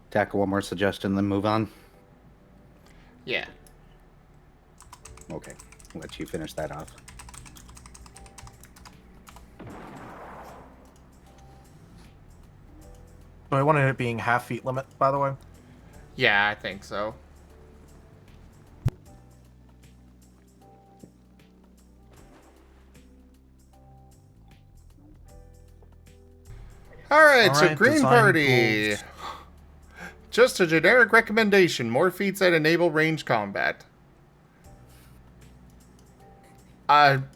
Tackle one more suggestion, then move on. Yeah. Okay, I'll let you finish that off. So I wanted it being half feet limit, by the way. Yeah, I think so. Alright, so Alright, Green design Party. goals. Just a generic recommendation. More feats that enable range combat.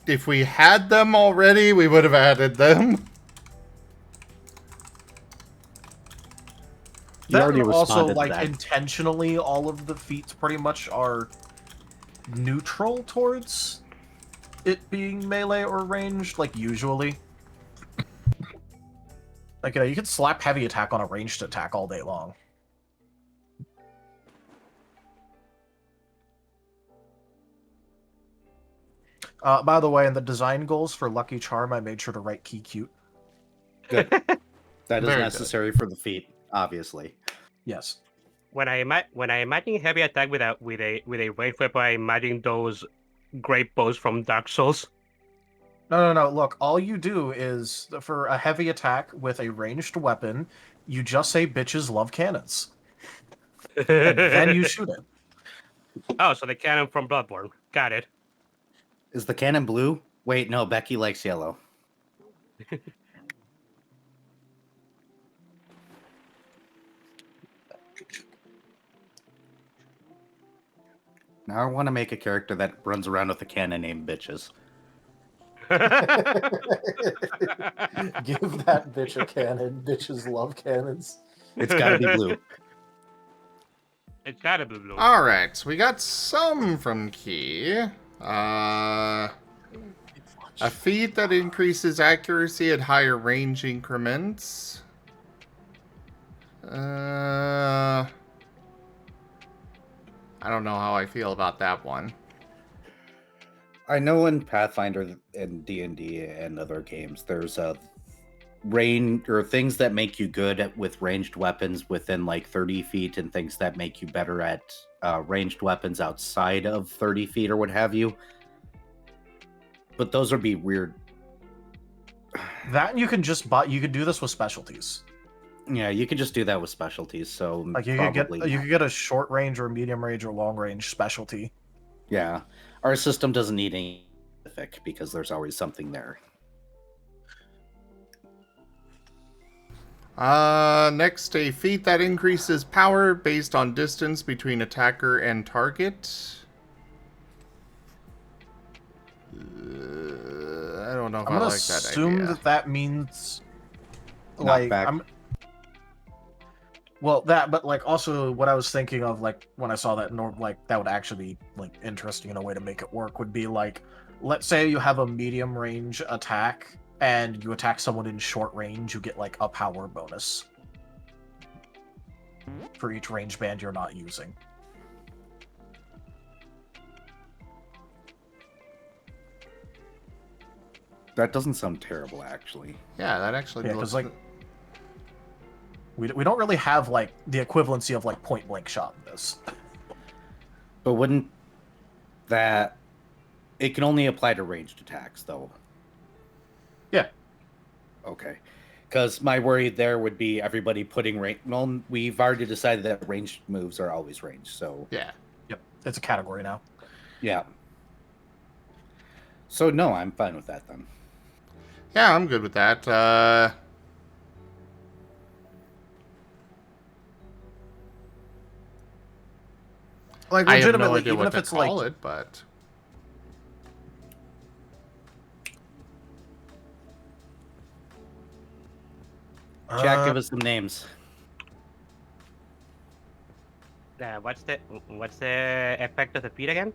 If we had them already, we would have added them. You already Then also, responded to like, that. intentionally, all of the feats pretty much are neutral towards it being melee or ranged, like, usually. Like, you can slap heavy attack on a ranged attack all day long. By the way, in the design goals for Lucky Charm, I made sure to write key cute. Good. That is Very good. necessary for the feat, obviously. Yes. When I imagine heavy attack with a ranged weapon, I imagine those great bows from Dark Souls. No. Look, all you do is, for a heavy attack with a ranged weapon, you just say bitches love cannons. And then you shoot it. Oh, so the cannon from Bloodborne. Got it. Is the cannon blue? Wait, no, Becky likes yellow. Now I want to make a character that runs around with a cannon named Bitches. Give that bitch a cannon. Bitches love cannons. It's got to be blue. It's gotta be blue. Alright, so we got some from Key. A feat that increases accuracy at higher range increments. I don't know how I feel about that one. I know in Pathfinder and D&D and other games, there's a range or things that make you good with ranged weapons within like 30 feet and things that make you better at ranged weapons outside of 30 feet or what have you. But those would be weird. That you can just buy. You could do this with specialties. Yeah, you can just do that with specialties. So Like you could get a short range or medium range or long range specialty. Yeah, our system doesn't need any specific because there's always something there. Next, a feat that increases power based on distance between attacker and target. I don't know if I'm I gonna like that assume idea. that means like Knockback. but like also what I was thinking of, like when I saw that, like that would actually be like interesting in a way to make it work would be like, let's say you have a medium range attack and you attack someone in short range, you get like a power bonus for each range band you're not using. That doesn't sound terrible, actually. Yeah, that actually Yeah, looks because like we don't really have like the equivalency of like point blank shot in this. But wouldn't that... It can only apply to ranged attacks, though. Yeah. Okay. Because my worry there would be everybody putting range... Well, we've already decided that ranged moves are always ranged, so... Yeah. Yep, it's a category now. Yeah. So, no, I'm fine with that, then. Yeah, I'm good with that. Like I have no legitimately, idea even what if to it's call like it, but Jack, give us some names. What's the effect of the feat again?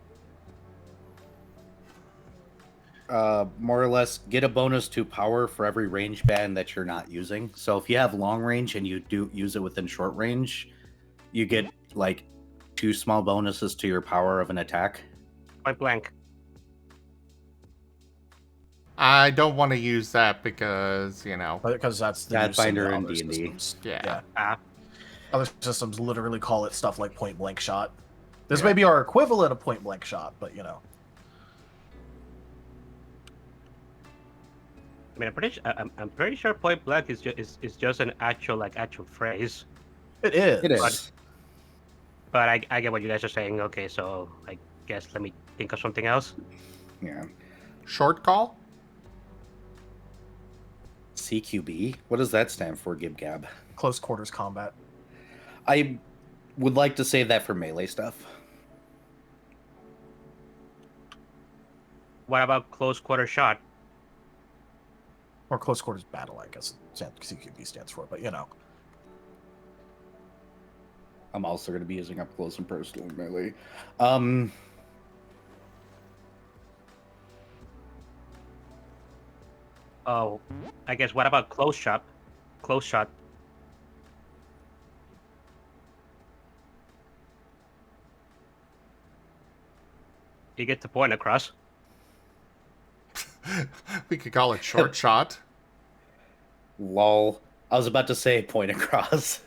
More or less, get a bonus to power for every range band that you're not using. So if you have long range and you do use it within short range, you get like 2 small bonuses to your power of an attack. Point blank. I don't want to use that because, you know, because that's the use in Pathfinder the and other D&D. systems. yeah. Other systems literally call it stuff like point blank shot. This Yeah. may be our equivalent of point blank shot, but you know. I mean, I'm pretty sure point blank is just an actual phrase. It is. It is. But I get what you guys are saying. Okay, so I guess let me think of something else. Yeah. Short call? CQB? What does that stand for, Gib Gab? Close quarters combat. I would like to save that for melee stuff. What about close quarter shot? Or close quarters battle, I guess CQB stands for, but you know. I'm also going to be using up close and personal melee. Oh, I guess what about close shot? Close shot. You get the point across. We could call it short shot. Lol. I was about to say point across.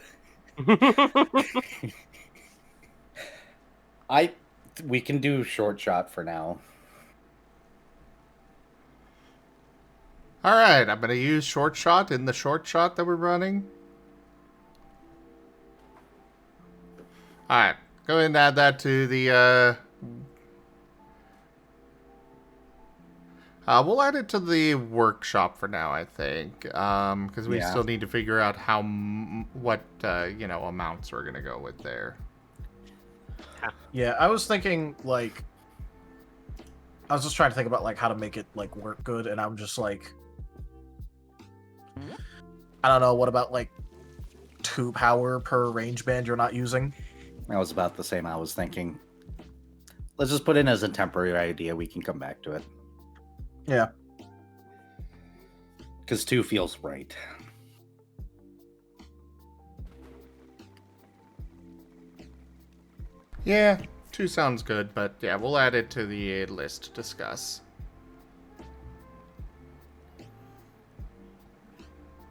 We can do short shot for now. All right, I'm going to use short shot in the short shot that we're running. All right, go ahead and add that to the... we'll add it to the workshop for now, I think, because we still need to figure out what amounts we're going to go with there. Yeah, I was thinking, like... I was just trying to think about, like, how to make it, like, work good, and I'm just like... I don't know, what about, like, 2 power per range band you're not using? That was about the same I was thinking. Let's just put in as a temporary idea. We can come back to it. Yeah. Because 2 feels right. Yeah, 2 sounds good, but yeah, we'll add it to the list to discuss.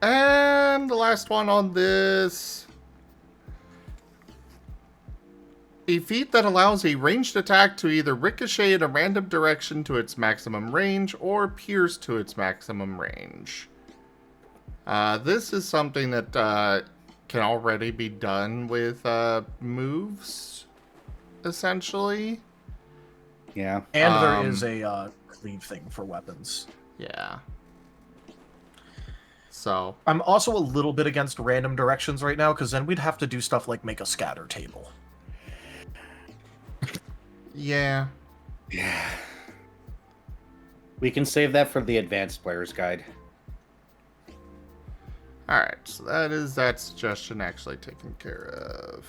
And the last one on this. A feat that allows a ranged attack to either ricochet in a random direction to its maximum range or pierce to its maximum range. This is something that can already be done with moves, essentially. Yeah. And there is a cleave thing for weapons. Yeah. So I'm also a little bit against random directions right now, because then we'd have to do stuff like make a scatter table. yeah. Yeah. We can save that for the advanced player's guide. Alright, so that suggestion actually taken care of.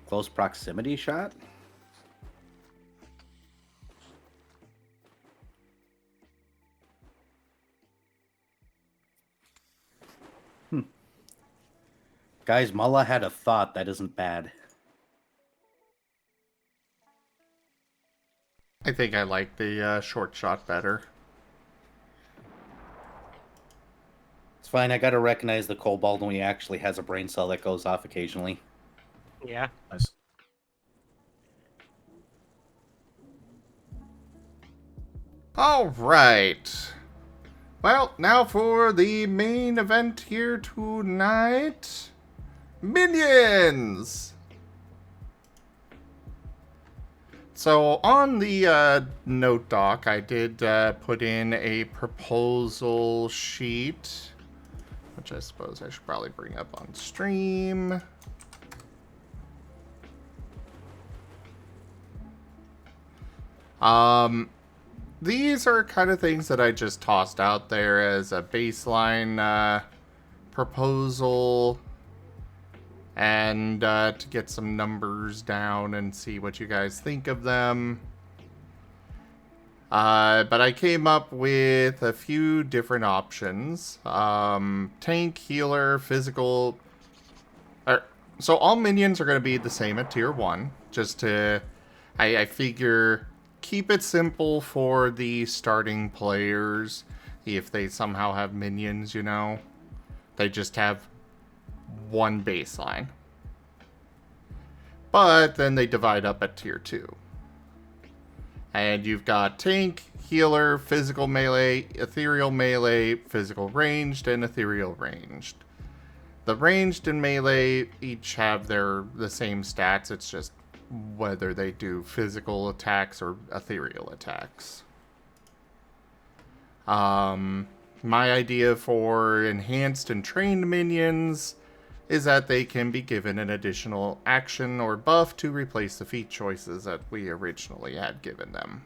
Close proximity shot? Guys, Mullah had a thought that isn't bad. I think I like the short shot better. It's fine, I gotta recognize the kobold when he actually has a brain cell that goes off occasionally. Yeah. Nice. Alright. Well, now for the main event here tonight. Minions! So on the note doc, I did put in a proposal sheet, which I suppose I should probably bring up on stream. These are kind of things that I just tossed out there as a baseline proposal, and to get some numbers down and see what you guys think of them. But I came up with a few different options. Tank, healer, physical. So all minions are going to be the same at tier 1. Just to, I figure, keep it simple for the starting players. If they somehow have minions, you know, they just have one baseline. But then they divide up at tier 2. And you've got tank, healer, physical melee, ethereal melee, physical ranged, and ethereal ranged. The ranged and melee each have the same stats. It's just whether they do physical attacks or ethereal attacks. My idea for enhanced and trained minions is that they can be given an additional action or buff to replace the feat choices that we originally had given them.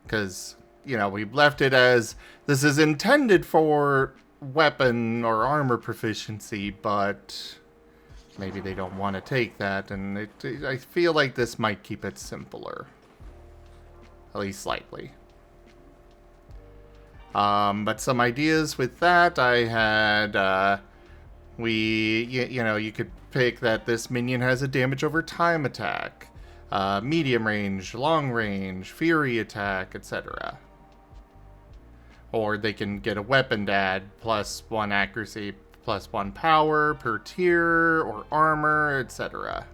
Because, you know, we left it as this is intended for weapon or armor proficiency, but maybe they don't want to take that, and I feel like this might keep it simpler. At least slightly. But some ideas with that, I had, you know, you could pick that this minion has a damage over time attack, medium range, long range, fury attack, etc. Or they can get a weapon to add plus 1 accuracy, +1 power per tier or armor, etc.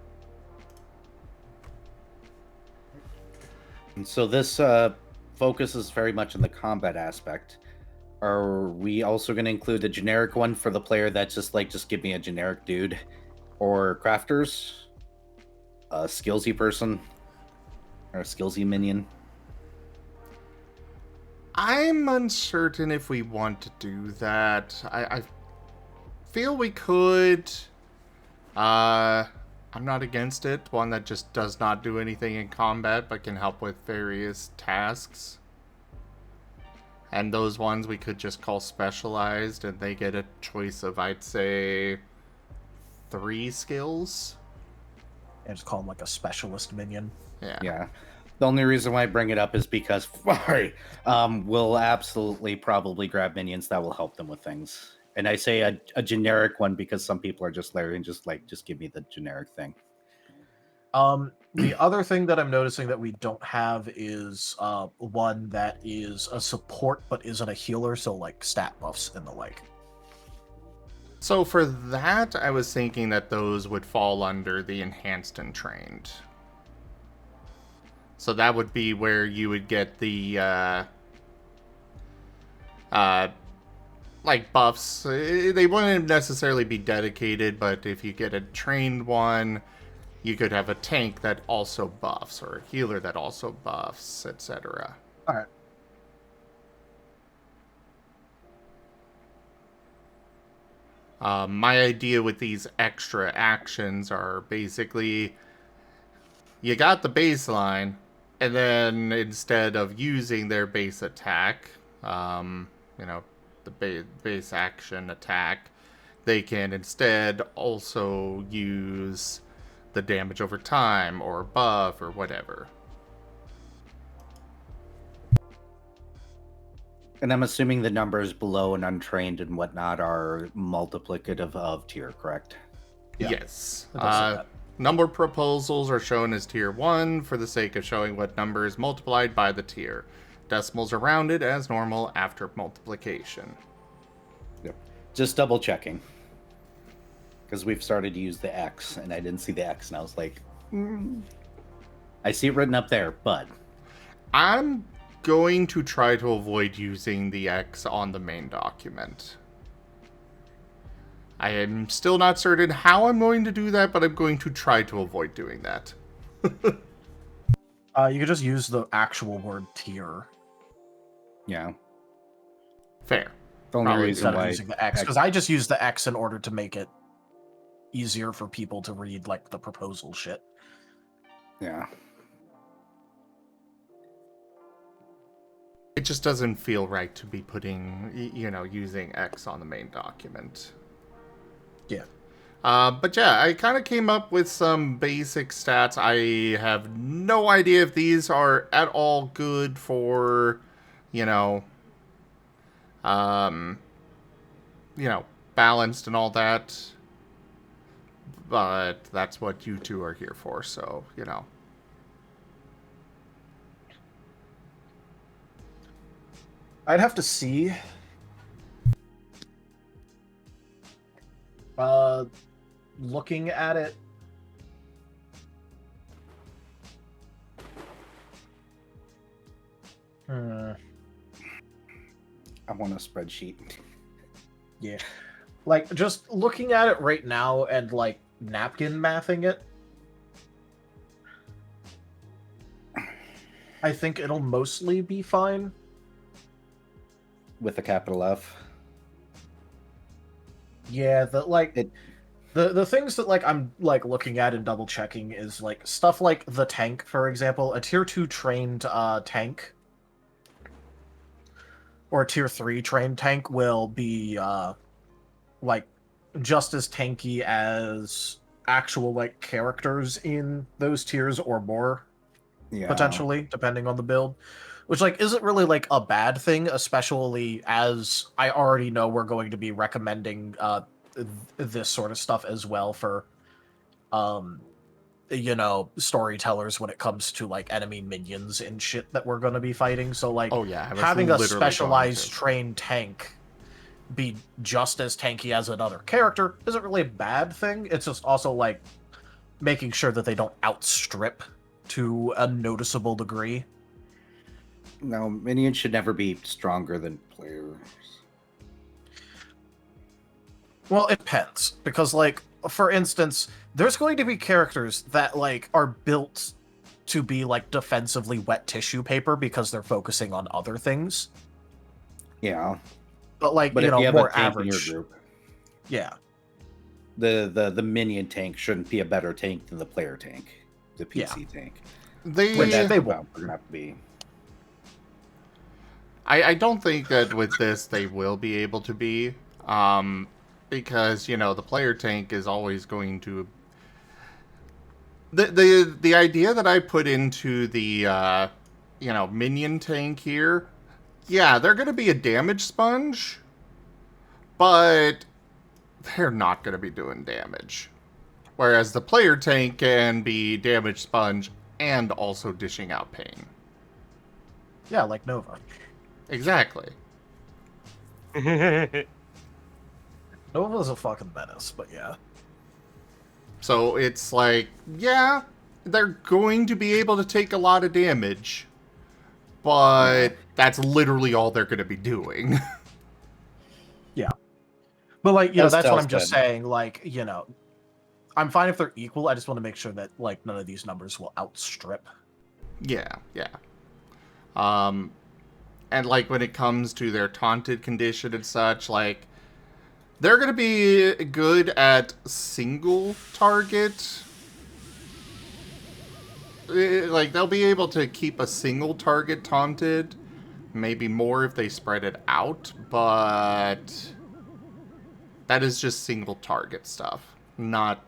And so this focuses very much on the combat aspect. Are we also going to include a generic one for the player that's just give me a generic dude? Or crafters? A skillsy person? Or a skillsy minion? I'm uncertain if we want to do that. I feel we could. I'm not against it. One that just does not do anything in combat but can help with various tasks. And those ones we could just call specialized, and they get a choice of, I'd say, 3 skills. And just call him like a specialist minion. Yeah. The only reason why I bring it up is because Furry will absolutely probably grab minions that will help them with things. And I say a generic one because some people are just layering, just give me the generic thing. The other thing that I'm noticing that we don't have is one that is a support but isn't a healer, so like stat buffs and the like. So for that, I was thinking that those would fall under the enhanced and trained. So that would be where you would get the like buffs. They wouldn't necessarily be dedicated, but if you get a trained one, you could have a tank that also buffs, or a healer that also buffs, etc. All right. My idea with these extra actions are basically, you got the baseline, and then instead of using their base attack, the base action attack, they can instead also use the damage over time, or buff, or whatever. And I'm assuming the numbers below and untrained and whatnot are multiplicative of tier, correct? Yeah. Yes. It does say that. Number proposals are shown as tier 1 for the sake of showing what number is multiplied by the tier. Decimals are rounded as normal after multiplication. Yep. Just double checking. Because we've started to use the X, and I didn't see the X, and I was like, I see it written up there, but... I'm going to try to avoid using the X on the main document. I am still not certain how I'm going to do that, but I'm going to try to avoid doing that. You could just use the actual word tier Yeah. Fair. The only Probably reason instead of why... using the X, because I just use the X in order to make it easier for people to read like the proposal shit. Yeah. It just doesn't feel right to be putting, using X on the main document. Yeah. But yeah, I kind of came up with some basic stats. I have no idea if these are at all good for, balanced and all that. But that's what you two are here for, so, I'd have to see. Looking at it. I want a spreadsheet. Yeah. Like, just looking at it right now and, like, napkin mathing it, I think it'll mostly be fine. With a capital F. Yeah, the things that, like, I'm, like, looking at and double checking is, like, stuff like the tank, for example. A tier 2 trained tank or a tier 3 trained tank will be, like, just as tanky as actual, like, characters in those tiers or more, potentially, depending on the build. Which, like, isn't really, like, a bad thing, especially as I already know we're going to be recommending this sort of stuff as well for, storytellers when it comes to, like, enemy minions and shit that we're going to be fighting. So, like, oh yeah, I was having a literally specialized going to. trained tank be just as tanky as another character isn't really a bad thing. It's just also like making sure that they don't outstrip to a noticeable degree. No, minions should never be stronger than players. Well, it depends, because, like, for instance, there's going to be characters that, like, are built to be, like, defensively wet tissue paper because they're focusing on other things. Yeah. But, like, But you if know, you have more a tank average. in your group, Yeah. the minion tank shouldn't be a better tank than the player tank, the PC tank. They won't. We're gonna have to be. I don't think that with this they will be able to be, because you know the player tank is always going to. The idea that I put into the minion tank here, yeah, they're going to be a damage sponge, but they're not going to be doing damage. Whereas the player tank can be damage sponge and also dishing out pain. Yeah, like Nova. Exactly. Nova's a fucking menace, but yeah. So it's like, yeah, they're going to be able to take a lot of damage, but that's literally all they're going to be doing. Yeah. But, like, you know, As that's what Tell's I'm just said. saying, like, you know, I'm fine if they're equal, I just want to make sure that, like, none of these numbers will outstrip. Yeah. And like when it comes to their taunted condition and such, like they're gonna be good at single target. Like they'll be able to keep a single target taunted, maybe more if they spread it out, but that is just single target stuff. Not,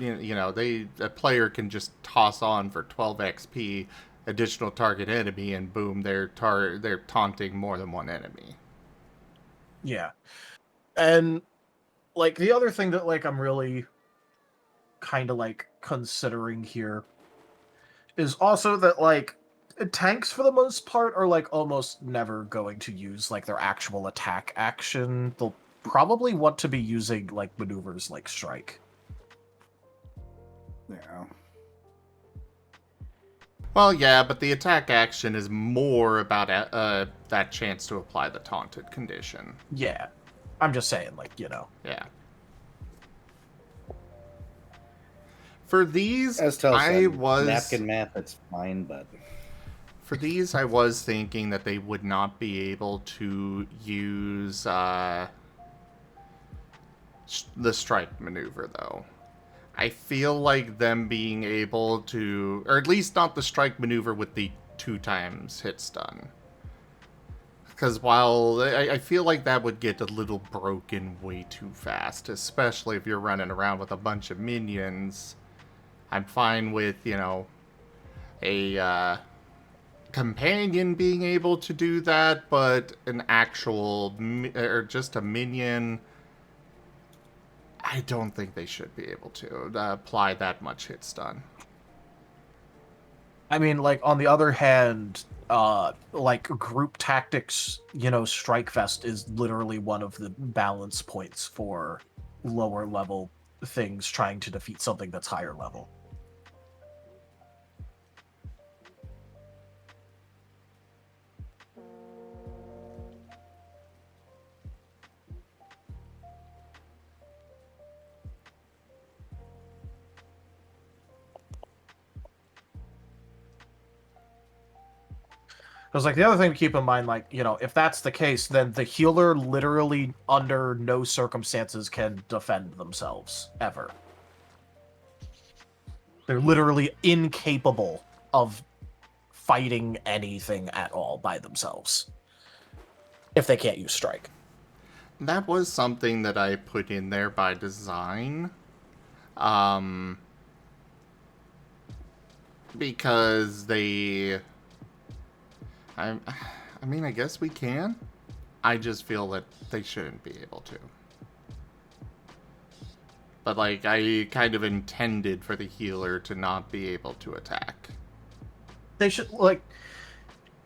a player can just toss on for 12 XP additional target enemy, and boom, they're taunting more than one enemy. Yeah. And, like, the other thing that, like, I'm really kind of, like, considering here is also that, like, tanks, for the most part, are, like, almost never going to use, like, their actual attack action. They'll probably want to be using, like, maneuvers like Strike. Yeah. Well, yeah, but the attack action is more about that chance to apply the taunted condition. Yeah. I'm just saying, like, you know. Yeah. For these, As Tell I said, was napkin math. That's fine, but for these I was thinking that they would not be able to use the strike maneuver, though. I feel like them being able to, or at least not the strike maneuver with the 2 times hit stun. Because while I feel like that would get a little broken way too fast, especially if you're running around with a bunch of minions. I'm fine with, a companion being able to do that, but an actual, or just a minion, I don't think they should be able to apply that much hit stun. I mean, like, on the other hand, like, group tactics, Strike Fest is literally one of the balance points for lower level things trying to defeat something that's higher level. Because, like, the other thing to keep in mind, like, if that's the case, then the healer literally, under no circumstances, can defend themselves, ever. They're literally incapable of fighting anything at all by themselves. If they can't use Strike. That was something that I put in there by design. Because they... I mean, I guess we can. I just feel that they shouldn't be able to. But, like, I kind of intended for the healer to not be able to attack. They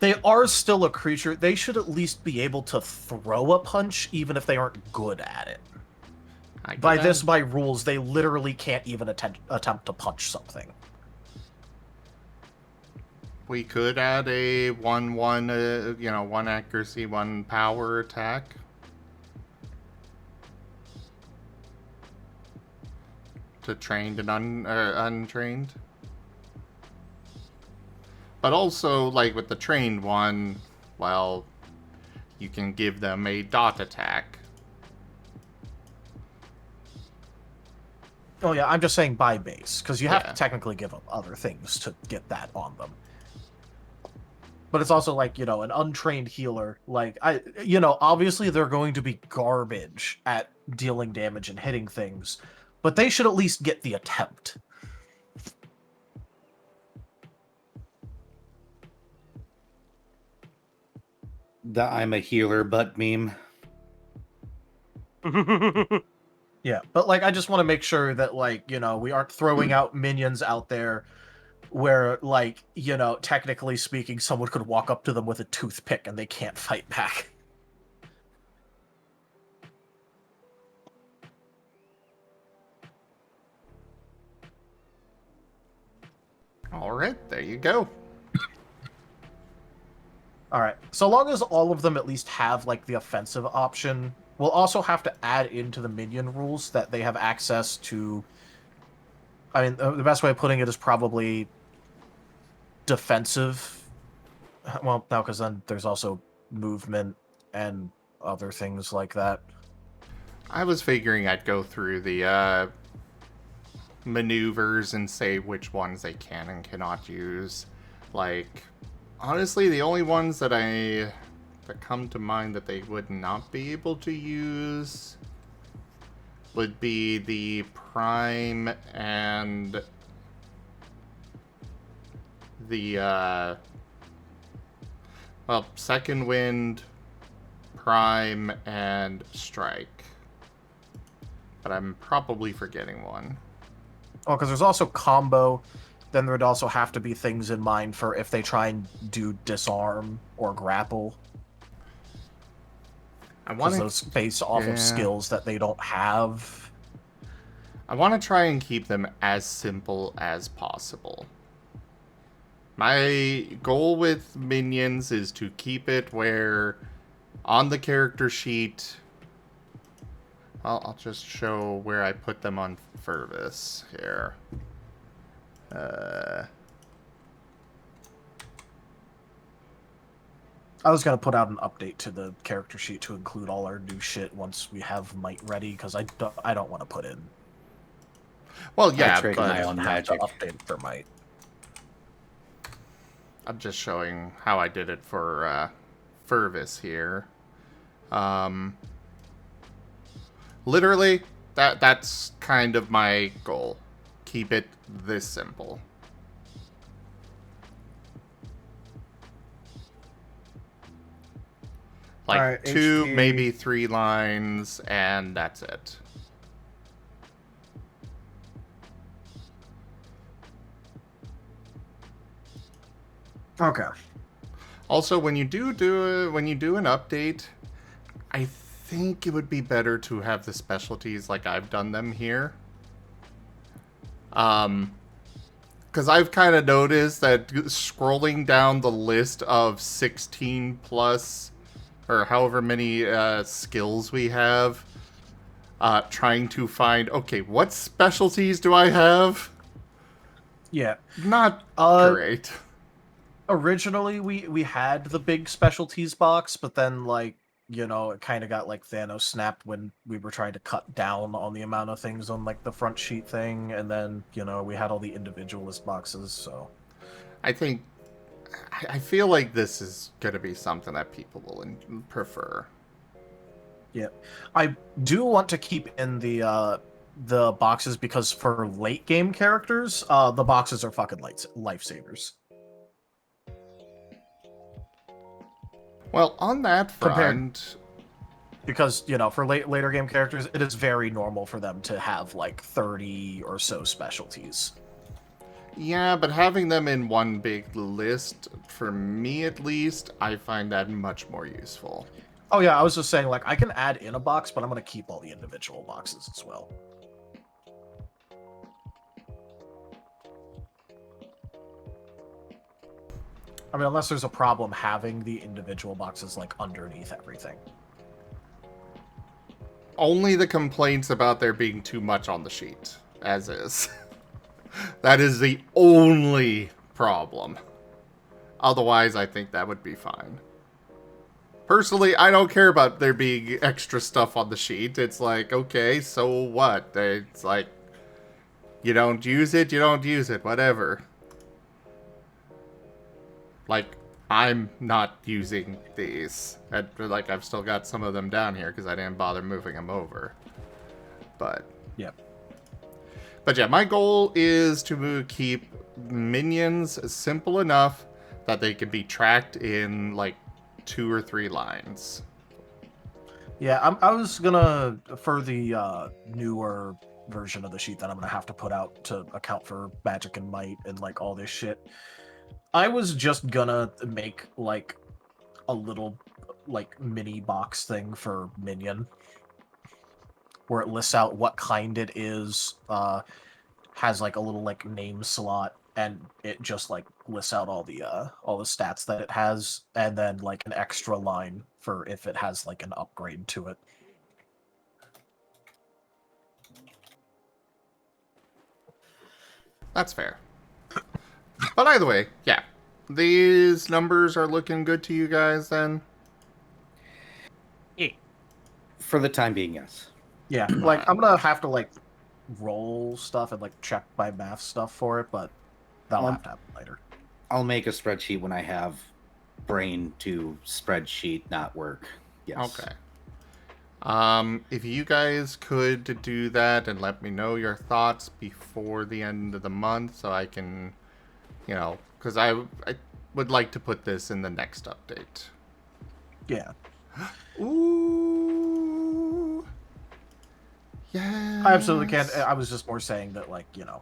they are still a creature. They should at least be able to throw a punch, even if they aren't good at it. By rules, they literally can't even attempt to punch something. We could add a 1/1, 1 accuracy, 1 power attack. To trained and untrained. But also, like with the trained one, well, you can give them a dot attack. Oh yeah, I'm just saying by base, because you have to technically give them other things to get that on them. But it's also like, an untrained healer, like, obviously they're going to be garbage at dealing damage and hitting things, but they should at least get the attempt. The I'm a healer but meme. Yeah, but like I just want to make sure that we aren't throwing out minions out there where technically speaking someone could walk up to them with a toothpick and they can't fight back. All right, there you go. All right. So long as all of them at least have the offensive option, we'll also have to add into the minion rules that they have access to. I mean, the best way of putting it is probably defensive. Well, no, because then there's also movement and other things like that. I was figuring I'd go through the maneuvers and say which ones they can and cannot use. Honestly, the only ones that come to mind that they would not be able to use would be the Prime and the Second Wind, Prime, and Strike. But I'm probably forgetting one. Oh, because there's also combo. Then there'd also have to be things in mind for if they try and do disarm or grapple. Because those based off of skills that they don't have. I want to try and keep them as simple as possible. My goal with minions is to keep it where on the character sheet, I'll just show where I put them on Furvis here. I was going to put out an update to the character sheet to include all our new shit once we have Might ready, because I don't want to put in. Well, yeah, but my own magic. Update for Might. I'm just showing how I did it for Furvis here. Literally, that's kind of my goal. Keep it this simple. Right, 2, HQ. Maybe 3 lines, and that's it. Okay. Also, when you do an update, I think it would be better to have the specialties like I've done them here. Because I've kind of noticed that scrolling down the list of 16 plus, or however many skills we have, trying to find, okay, what specialties do I have? Yeah. Not great. Originally, we had the big specialties box, but then, it kind of got, Thanos snapped when we were trying to cut down on the amount of things on, the front sheet thing, and then, we had all the individualist boxes, so... I feel like this is going to be something that people will prefer. Yeah. I do want to keep in the boxes, because for late-game characters, the boxes are fucking lifesavers. Well, on that front... Because, for later game characters, it is very normal for them to have, 30 or so specialties. Yeah, but having them in one big list, for me at least, I find that much more useful. Oh yeah, I was just saying, like, I can add in a box, but I'm gonna keep all the individual boxes as well. I mean, unless there's a problem having the individual boxes, like, underneath everything. Only the complaints about there being too much on the sheet, as is. That is the only problem. Otherwise, I think that would be fine. Personally, I don't care about there being extra stuff on the sheet. It's like, okay, so what? It's like, you don't use it, you don't use it, whatever. Like, I'm not using these. Like, I've still got some of them down here because I didn't bother moving them over. But Yep. But yeah, my goal is to keep minions simple enough that they can be tracked in like 2 or 3 lines. Yeah, I was gonna, for the newer version of the sheet that I'm gonna have to put out to account for magic and might and like all this shit, I was just gonna make like a little like mini box thing for Minion, where it lists out what kind it is, has like a little like name slot, and it just like lists out all the stats that it has, and then like an extra line for if it has like an upgrade to it. That's fair. But either way, yeah. These numbers are looking good to you guys then? Yeah. For the time being, yes. Yeah, like I'm gonna have to like roll stuff and like check my math stuff for it, but that'll have to happen later. I'll make a spreadsheet when I have brain to spreadsheet not work. Yes. Okay. If you guys could do that and let me know your thoughts before the end of the month so I can, because I would like to put this in the next update. Yeah. Ooh. Yeah. I absolutely can't. I was just more saying that, like, I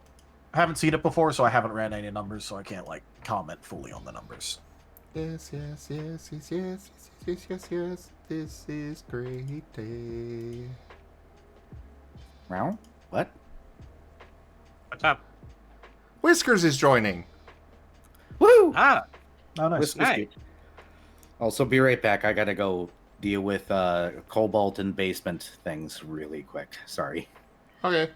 haven't seen it before, so I haven't ran any numbers, so I can't, like, comment fully on the numbers. Yes, yes, yes, yes, yes, yes, yes, yes, yes. This is great day. Well, what? What's up? Whiskers is joining. Woo! Ah, Oh, nice. Whiskers nice. dude. Also, be right back. I gotta go deal with cobalt and basement things really quick. Sorry. Okay.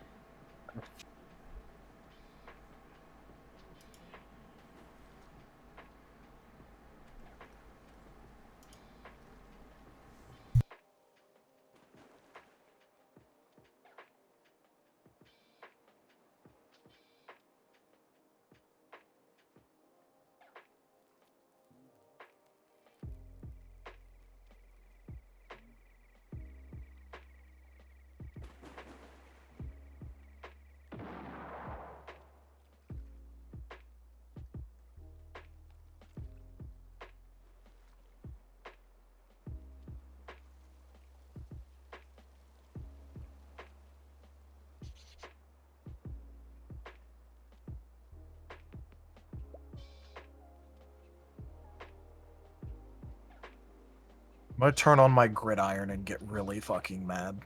I'm gonna turn on my gridiron and get really fucking mad.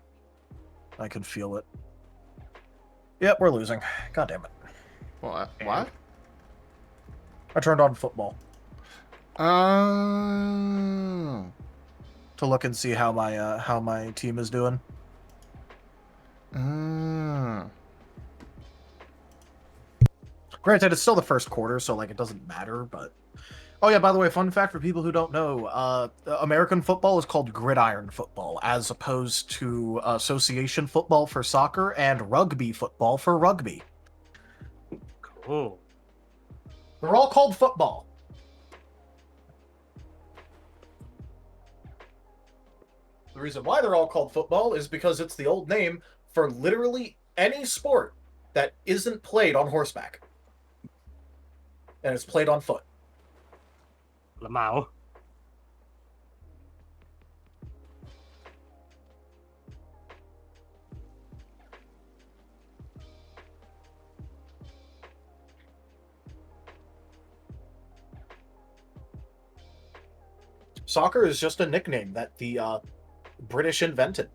I can feel it. Yep, we're losing. God damn it. What? What? I turned on football Oh. to look and see how my team is doing. Granted, it's still the first quarter, so like it doesn't matter, but oh yeah, by the way, fun fact for people who don't know, American football is called gridiron football, as opposed to association football for soccer and rugby football for rugby. Cool. They're all called football. The reason why they're all called football is because it's the old name for literally any sport that isn't played on horseback. And it's played on foot. Lamau. Soccer is just a nickname that the British invented.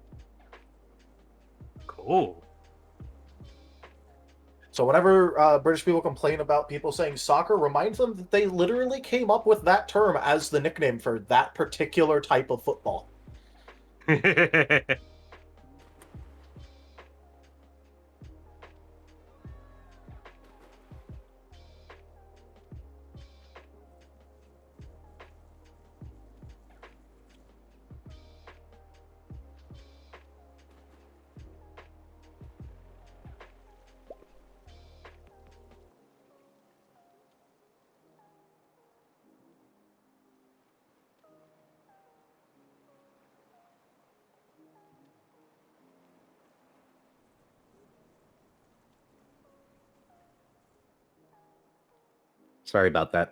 Cool. So whenever British people complain about people saying soccer, remind them that they literally came up with that term as the nickname for that particular type of football. Sorry about that.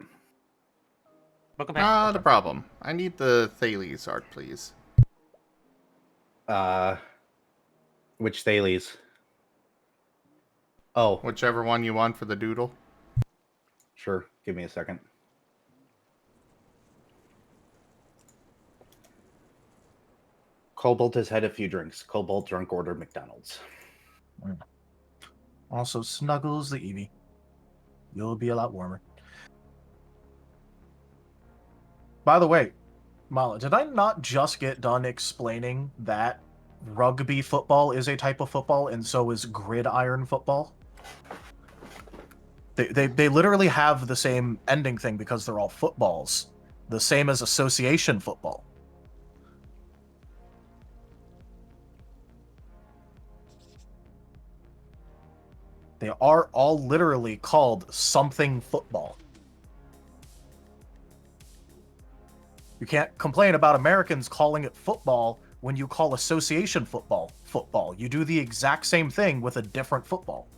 Welcome back. Not a problem. I need the Thales art, please. Which Thales? Oh, Whichever one you want for the doodle. sure. Give me a second. Cobalt has had a few drinks. Cobalt drunk order McDonald's. Also, snuggles the Eevee. You'll be a lot warmer. By the way, Mala, did I not just get done explaining that rugby football is a type of football and so is gridiron football? They literally have the same ending thing because they're all footballs. The same as association football. They are all literally called something football. You can't complain about Americans calling it football when you call association football football. You do the exact same thing with a different football.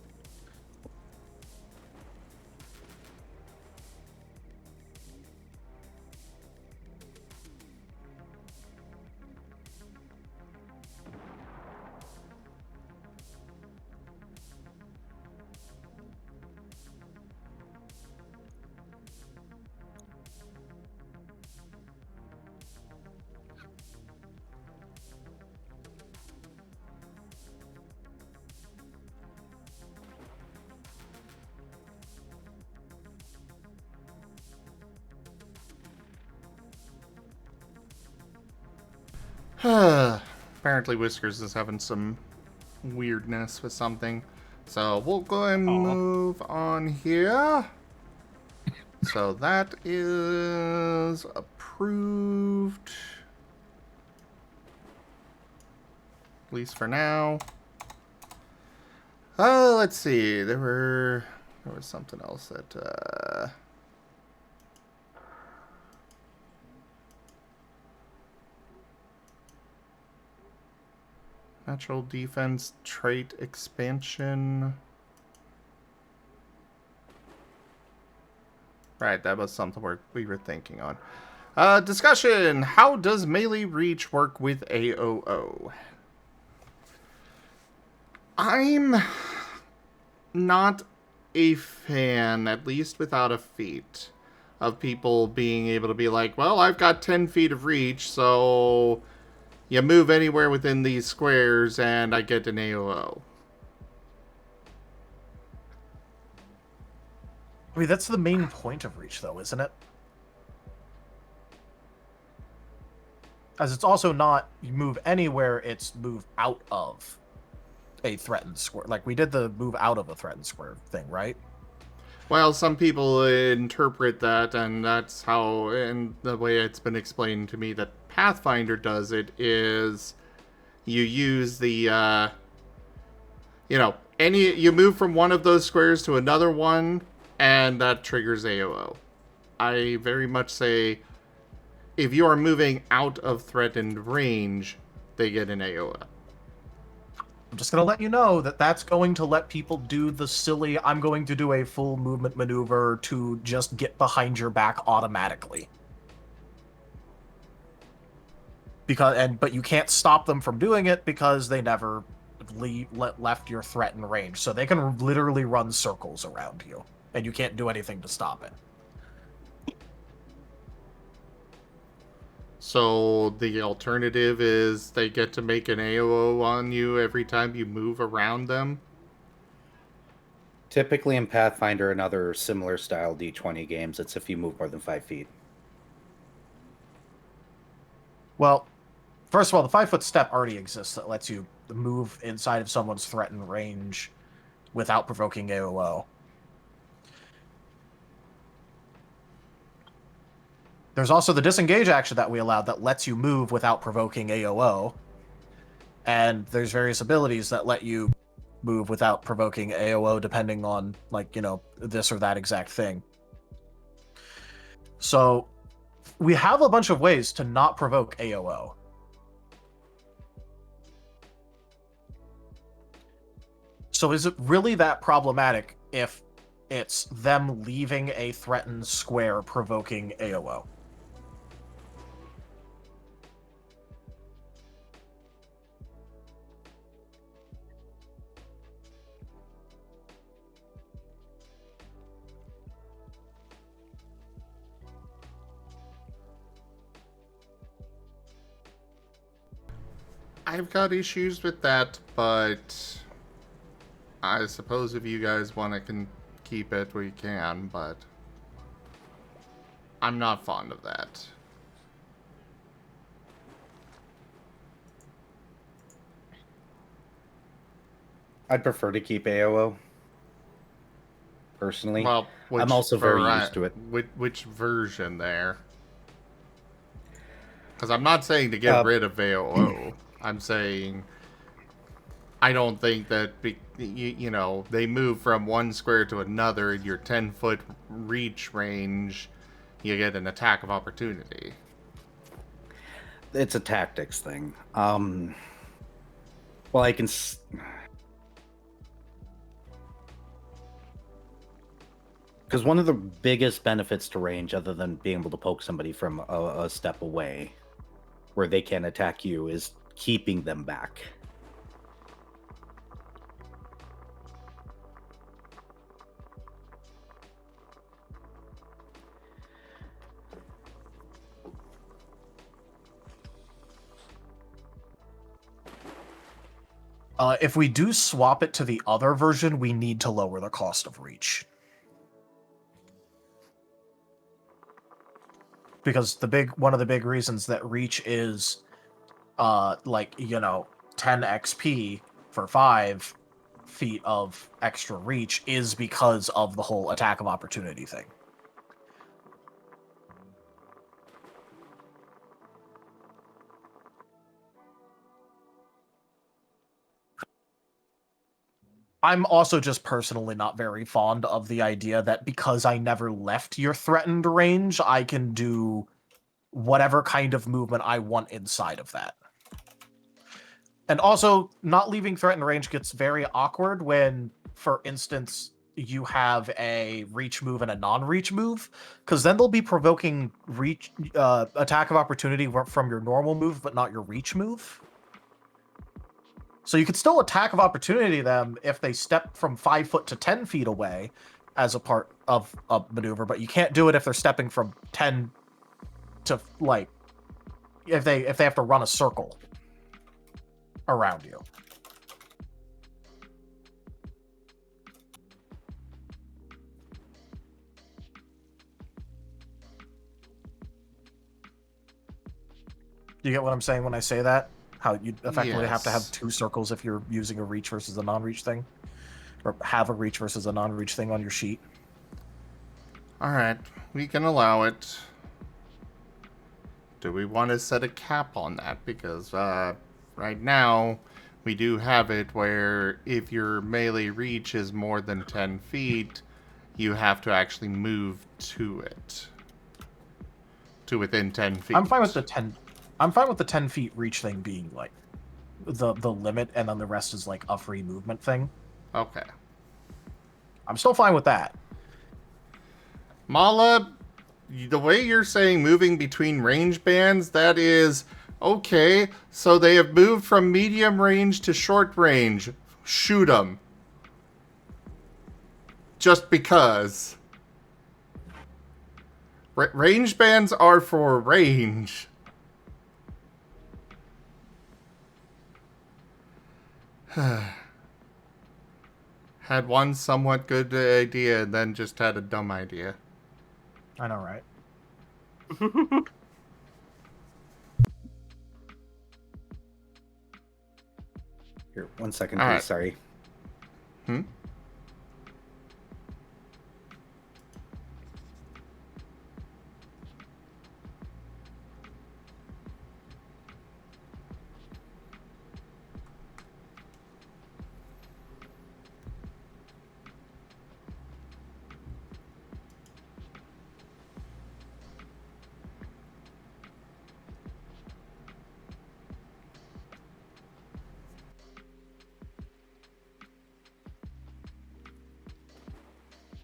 Apparently Whiskers is having some weirdness with something. So we'll go and move on here. So that is approved. At least for now. Let's see. There was something else that natural defense trait expansion. Right, that was something we were thinking on. Discussion. How does melee reach work with AOO? I'm not a fan, at least without a feat, of people being able to be like, well, I've got 10 feet of reach, so you move anywhere within these squares and I get an AOO. I mean, that's the main point of reach, though, isn't it? As it's also not you move anywhere, it's move out of a threatened square. Like, we did the move out of a threatened square thing, right? Well, some people interpret that, and that's how, and the way it's been explained to me that Pathfinder does it is you use the, you move from one of those squares to another one, and that triggers AOO. I very much say if you are moving out of threatened range, they get an AOO. I'm just going to let you know that that's going to let people do the silly, I'm going to do a full movement maneuver to just get behind your back automatically. But you can't stop them from doing it because they never left your threatened range. So they can literally run circles around you, and you can't do anything to stop it. So the alternative is they get to make an AOO on you every time you move around them? Typically in Pathfinder and other similar style D20 games, it's if you move more than 5 feet. Well, first of all, the 5-foot step already exists that lets you move inside of someone's threatened range without provoking AOO. There's also the disengage action that we allowed that lets you move without provoking AOO. And there's various abilities that let you move without provoking AOO depending on, like, you know, this or that exact thing. So we have a bunch of ways to not provoke AOO. So is it really that problematic if it's them leaving a threatened square provoking AOO? I've got issues with that, but I suppose if you guys want to can keep it, we can, but I'm not fond of that. I'd prefer to keep AOO. Personally. Well, I'm also very used to it. Which version there? Because I'm not saying to get rid of AOO. I'm saying I don't think that, you know, they move from one square to another in your 10-foot reach range, you get an attack of opportunity. It's a tactics thing. Well, I can... Because one of the biggest benefits to range, other than being able to poke somebody from a step away, where they can't attack you, is keeping them back. If we do swap it to the other version, we need to lower the cost of reach. Because one of the big reasons that reach is like, you know, 10 XP for 5 feet of extra reach is because of the whole attack of opportunity thing. I'm also just personally not very fond of the idea that because I never left your threatened range, I can do whatever kind of movement I want inside of that. And also, not leaving threatened range gets very awkward when, for instance, you have a reach move and a non-reach move, because then they'll be provoking reach attack of opportunity from your normal move, but not your reach move. So you could still attack of opportunity them if they step from 5 foot to 10 feet away as a part of a maneuver, but you can't do it if they're stepping from 10 to, like, if they have to run a circle around you. Do you get what I'm saying when I say that? How you effectively have to have 2 circles if you're using a reach versus a non-reach thing? Or have a reach versus a non-reach thing on your sheet? Alright, we can allow it. Do we want to set a cap on that? Because right now, we do have it where if your melee reach is more than 10 feet, you have to actually move to it. To within 10 feet. I'm fine with the 10 feet reach thing being like the limit, and then the rest is like a free movement thing. Okay. I'm still fine with that. Mala, the way you're saying moving between range bands, that is okay. So they have moved from medium range to short range. Shoot them. Just because. Range bands are for range. Had one somewhat good idea and then just had a dumb idea. I know, right? Here, 1 second, All please. right. Sorry. Hmm?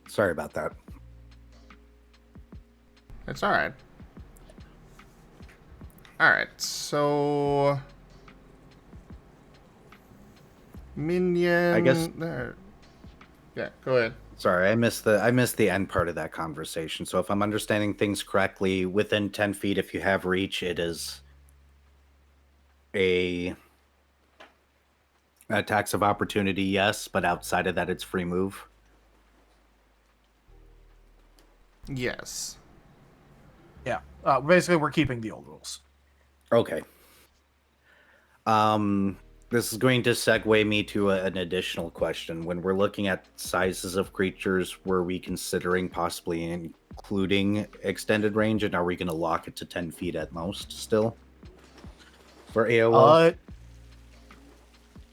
Sorry about that. It's alright. Alright, so... Minion... I guess- Yeah, go ahead. Sorry, I missed the end part of that conversation. So if I'm understanding things correctly, within 10 feet, if you have reach, it is a attacks of opportunity, yes, but outside of that, it's free move. Yes. Yeah. Basically, we're keeping the old rules. Okay. This is going to segue me to an additional question. When we're looking at sizes of creatures, were we considering possibly including extended range, and are we going to lock it to 10 feet at most still for AOO?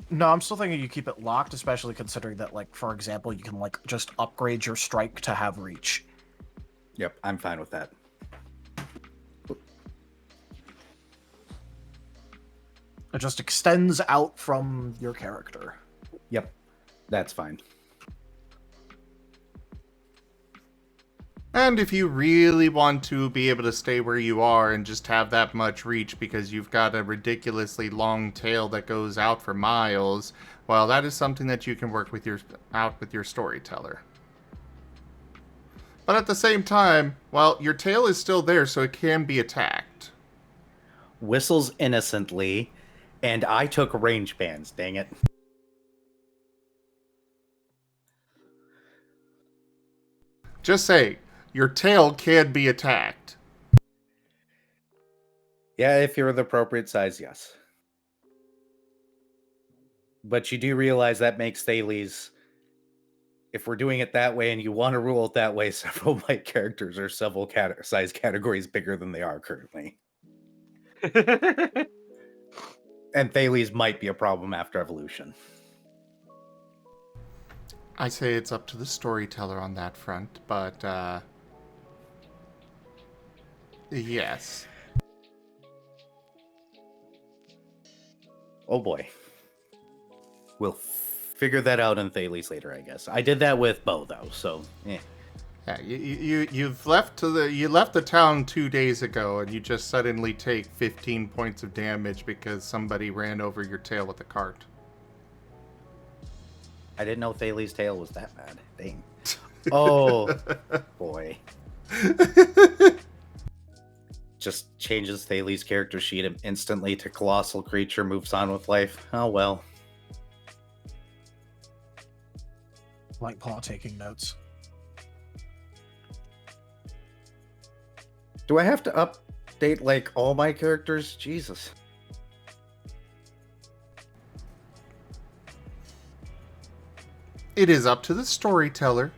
No, I'm still thinking you keep it locked, especially considering that, like, for example, you can like just upgrade your strike to have reach. Yep, I'm fine with that. It just extends out from your character. Yep, that's fine. And if you really want to be able to stay where you are and just have that much reach because you've got a ridiculously long tail that goes out for miles, well, that is something that you can work with out with your storyteller. But at the same time, well, your tail is still there, so it can be attacked. Whistles innocently, and I took range bans, dang it. Just say, your tail can be attacked. Yeah, if you're the appropriate size, yes. But you do realize that makes Thales, if we're doing it that way and you want to rule it that way, several of my characters are several size categories bigger than they are currently. And Thales might be a problem after evolution. I say it's up to the storyteller on that front, but, yes. Oh boy. We'll figure that out in Thales later, I guess. I did that with Bo, though, so, eh. Yeah, you left the town 2 days ago, and you just suddenly take 15 points of damage because somebody ran over your tail with a cart. I didn't know Thales' tail was that bad. Dang. Oh, boy. Just changes Thales' character sheet instantly to colossal creature, moves on with life. Oh, well. Like Paul taking notes. Do I have to update, like, all my characters? Jesus. It is up to the storyteller.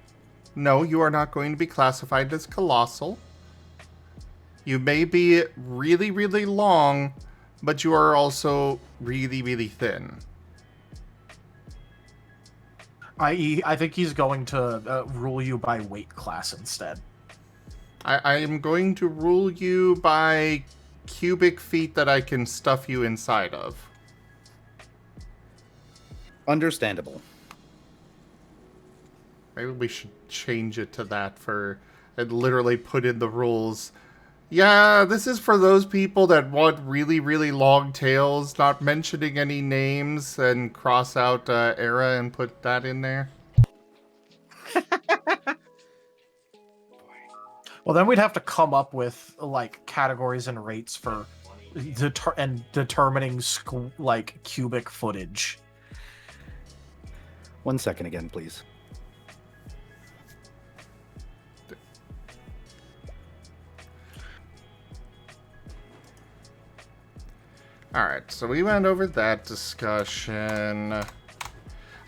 No, you are not going to be classified as colossal. You may be really, really long, but you are also really, really thin. I.e., I think he's going to rule you by weight class instead. I am going to rule you by cubic feet that I can stuff you inside of. Understandable. Maybe we should change it to that and literally put in the rules. Yeah, this is for those people that want really, really long tails, not mentioning any names, and cross out era and put that in there. Well, then we'd have to come up with like categories and rates for determining like cubic footage. 1 second again, please. Alright, so we went over that discussion.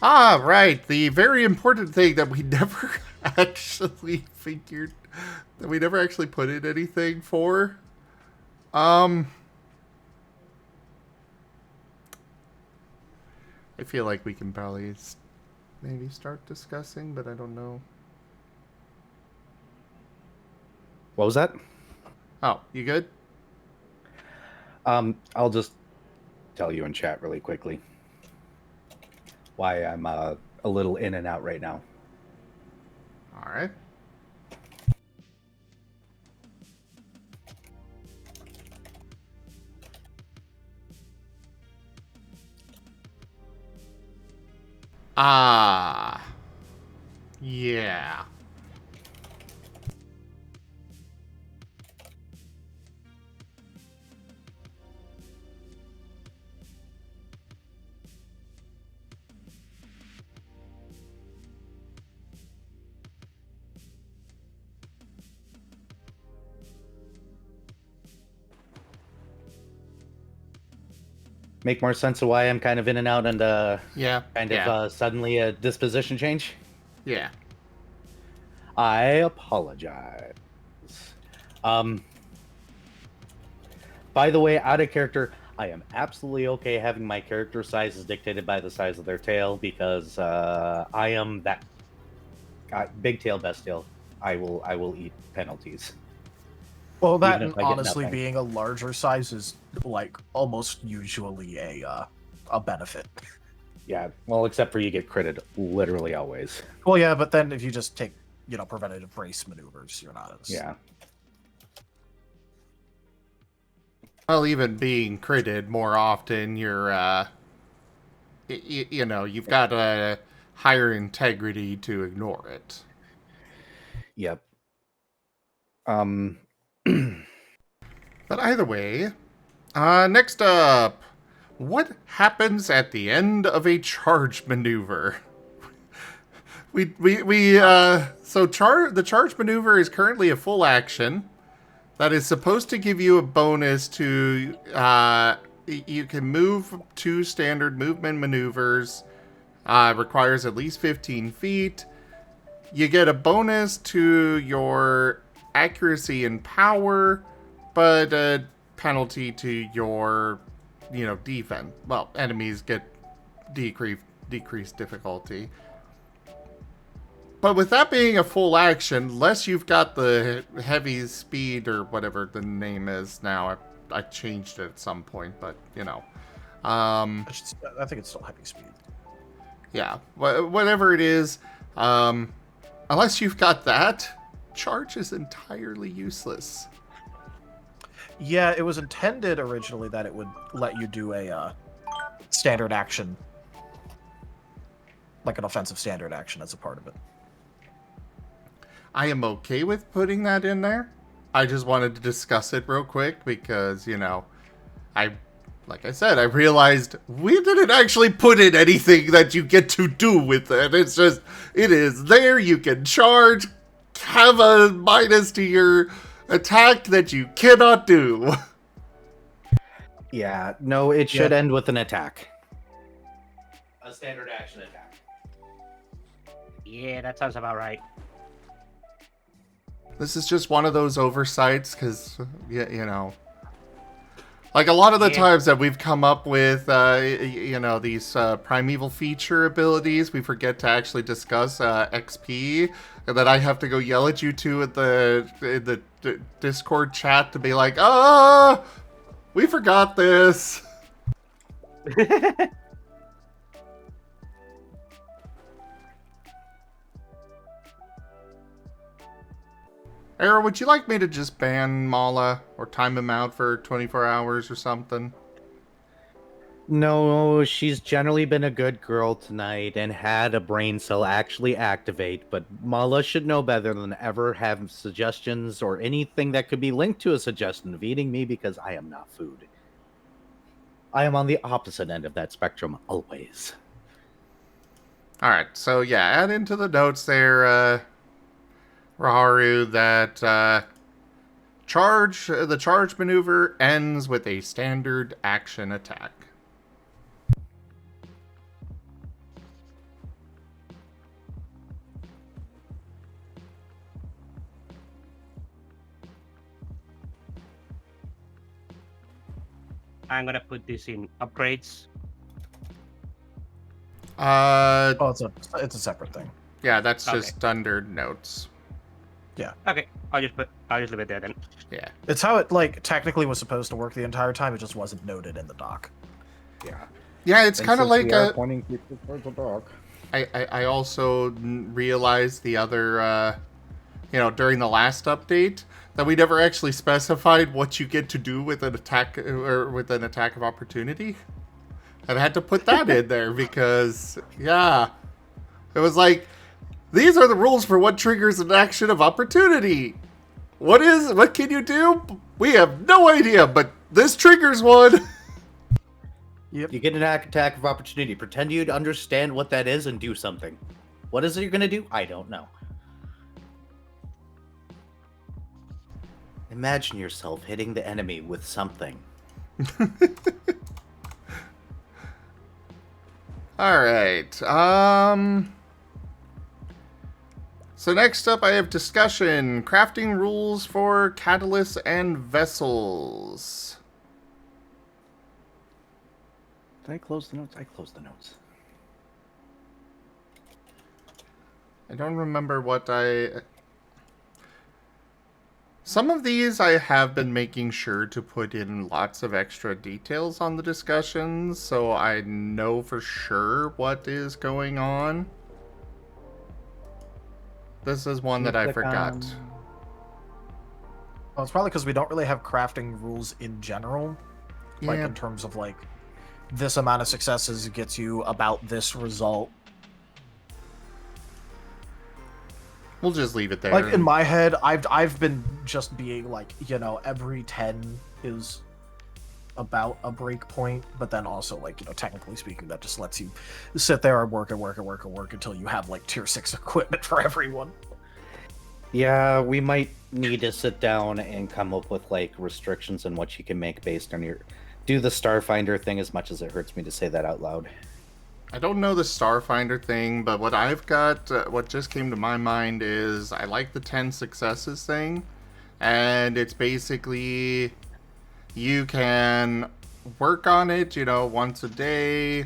Ah, right, the very important thing that we never actually figured, that we never actually put in anything for. I feel like we can probably maybe start discussing, but I don't know. What was that? Oh, you good? I'll just tell you in chat really quickly why I'm a little in and out right now. Alright. Ah. Yeah. Make more sense of why I'm kind of in and out and Yeah. suddenly a disposition change? Yeah. I apologize. By the way, out of character, I am absolutely okay having my character sizes dictated by the size of their tail because I am that big tail, best tail. I will eat penalties. Well, that Even and if I get honestly, nothing. being a larger size is like almost usually a benefit. Yeah, well, except for you get critted literally always. Well, yeah, but then if you just take preventative brace maneuvers, you're not as Yeah. Well, even being critted more often, you're, you've got a higher integrity to ignore it. Yep. But either way, next up, what happens at the end of a charge maneuver? The charge maneuver is currently a full action that is supposed to give you a bonus to, you can move 2 standard movement maneuvers, requires at least 15 feet. You get a bonus to your accuracy and power, but a penalty to your, defense. Well, enemies get decreased difficulty. But with that being a full action, unless you've got the heavy speed or whatever the name is now, I changed it at some point, but I think it's still heavy speed. yeah, whatever it is, unless you've got that, charge is entirely useless. Yeah, it was intended originally that it would let you do a standard action, like an offensive standard action as a part of it. I am okay with putting that in there. I just wanted to discuss it real quick because, like I said, I realized we didn't actually put in anything that you get to do with it. It's just, it is there. You can charge, have a minus to your attack that you cannot do. Yeah, no, it should end with an attack. A standard action attack. Yeah, that sounds about right. This is just one of those oversights because, like a lot of the times that we've come up with, these primeval feature abilities, we forget to actually discuss XP, and then I have to go yell at you two in the Discord chat to be like, we forgot this. Era, would you like me to just ban Mala or time him out for 24 hours or something? No, she's generally been a good girl tonight and had a brain cell actually activate, but Mala should know better than ever have suggestions or anything that could be linked to a suggestion of eating me because I am not food. I am on the opposite end of that spectrum always. All right, so yeah, add into the notes there, Raharu, that the charge maneuver ends with a standard action attack. I'm gonna put this in upgrades. Oh, it's a separate thing. Yeah, that's Okay. just under notes. Okay, I'll just leave it there then. Yeah. It's how it like technically was supposed to work the entire time. It just wasn't noted in the doc. Yeah. Yeah, it's And kind of since like we are pointing people towards the dock. I also realized the other, during the last update, that we never actually specified what you get to do with an attack or with an attack of opportunity. And I had to put that in there because, yeah, it was like, these are the rules for what triggers an action of opportunity. What can you do? We have no idea, but this triggers one. Yep. You get an attack of opportunity. Pretend you understand what that is and do something. What is it you're going to do? I don't know. Imagine yourself hitting the enemy with something. All right. So next up, I have discussion: crafting rules for catalysts and vessels. Did I close the notes? I closed the notes. I don't remember what Some of these I have been making sure to put in lots of extra details on the discussions, so I know for sure what is going on. This is one that I forgot. Well, it's probably because we don't really have crafting rules in general. Like Yeah, in terms of like this amount of successes gets you about this result. we'll just leave it there. Like in my head, I've been just being like, every 10 is about a break point, but then also like, technically speaking, that just lets you sit there and work until you have like tier 6 equipment for everyone. Yeah, we might need to sit down and come up with like restrictions on what you can make based on your... Do the Starfinder thing, as much as it hurts me to say that out loud. I don't know the Starfinder thing, but what I've got, what just came to my mind is I like the 10 successes thing, and it's basically you can work on it, once a day.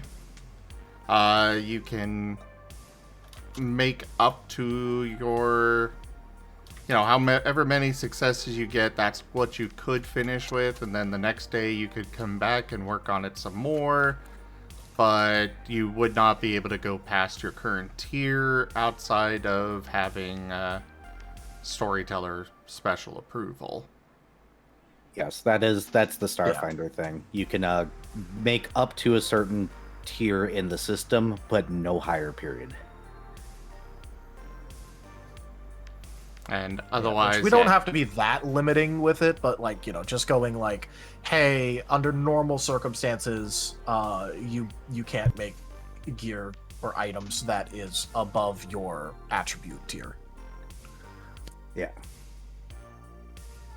You can make up to your, however many successes you get, that's what you could finish with, and then the next day you could come back and work on it some more. But you would not be able to go past your current tier outside of having storyteller special approval. Yes, that's the Starfinder thing. You can make up to a certain tier in the system, but no higher period. And otherwise, we don't have to be that limiting with it, but like, just going like, hey, under normal circumstances, you can't make gear or items that is above your attribute tier. Yeah.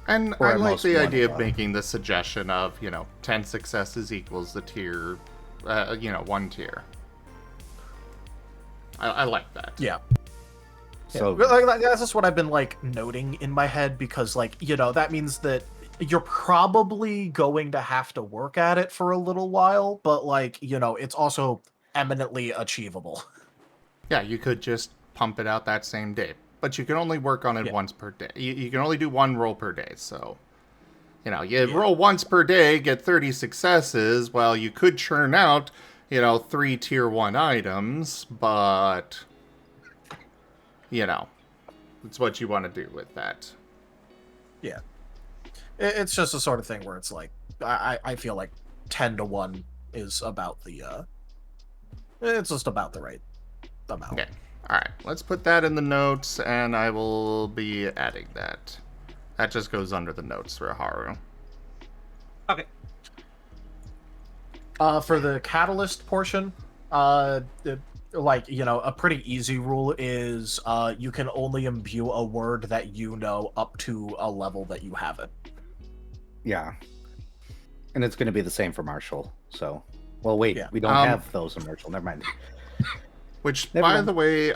And Or I at like most the one idea of above. making the suggestion of, 10 successes equals the tier, one tier. I like that. Yeah. So That's just what I've been like noting in my head, because like, that means that you're probably going to have to work at it for a little while, but like, it's also eminently achievable. Yeah, you could just pump it out that same day. But you can only work on it Yeah. once per day. You can only do one roll per day, so... you roll once per day, get 30 successes. Well, you could churn out, 3 tier 1 items, but... it's what you want to do with that. Yeah. It's just the sort of thing where it's like, I feel like 10 to 1 is about the, it's just about the right amount. Okay. Alright, let's put that in the notes, and I will be adding that. That just goes under the notes for Haru. Okay. For the catalyst portion, like, a pretty easy rule is you can only imbue a word that you know up to a level that you have it. Yeah. And it's going to be the same for Marshall. So, well, wait, Yeah. we don't have those in Marshall. Never mind. Which, Never by mind. the way,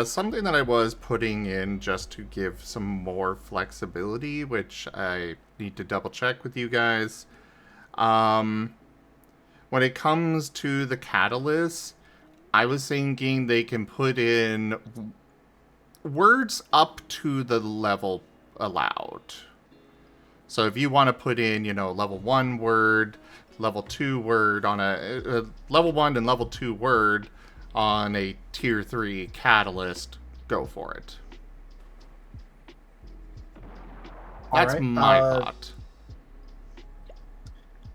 something that I was putting in just to give some more flexibility, which I need to double check with you guys. When it comes to the catalyst, I was thinking they can put in words up to the level allowed. So if you want to put in, level 1 word, level 2 word on a level 1 and level 2 word on a tier 3 catalyst, go for it. That's Alright, my thought.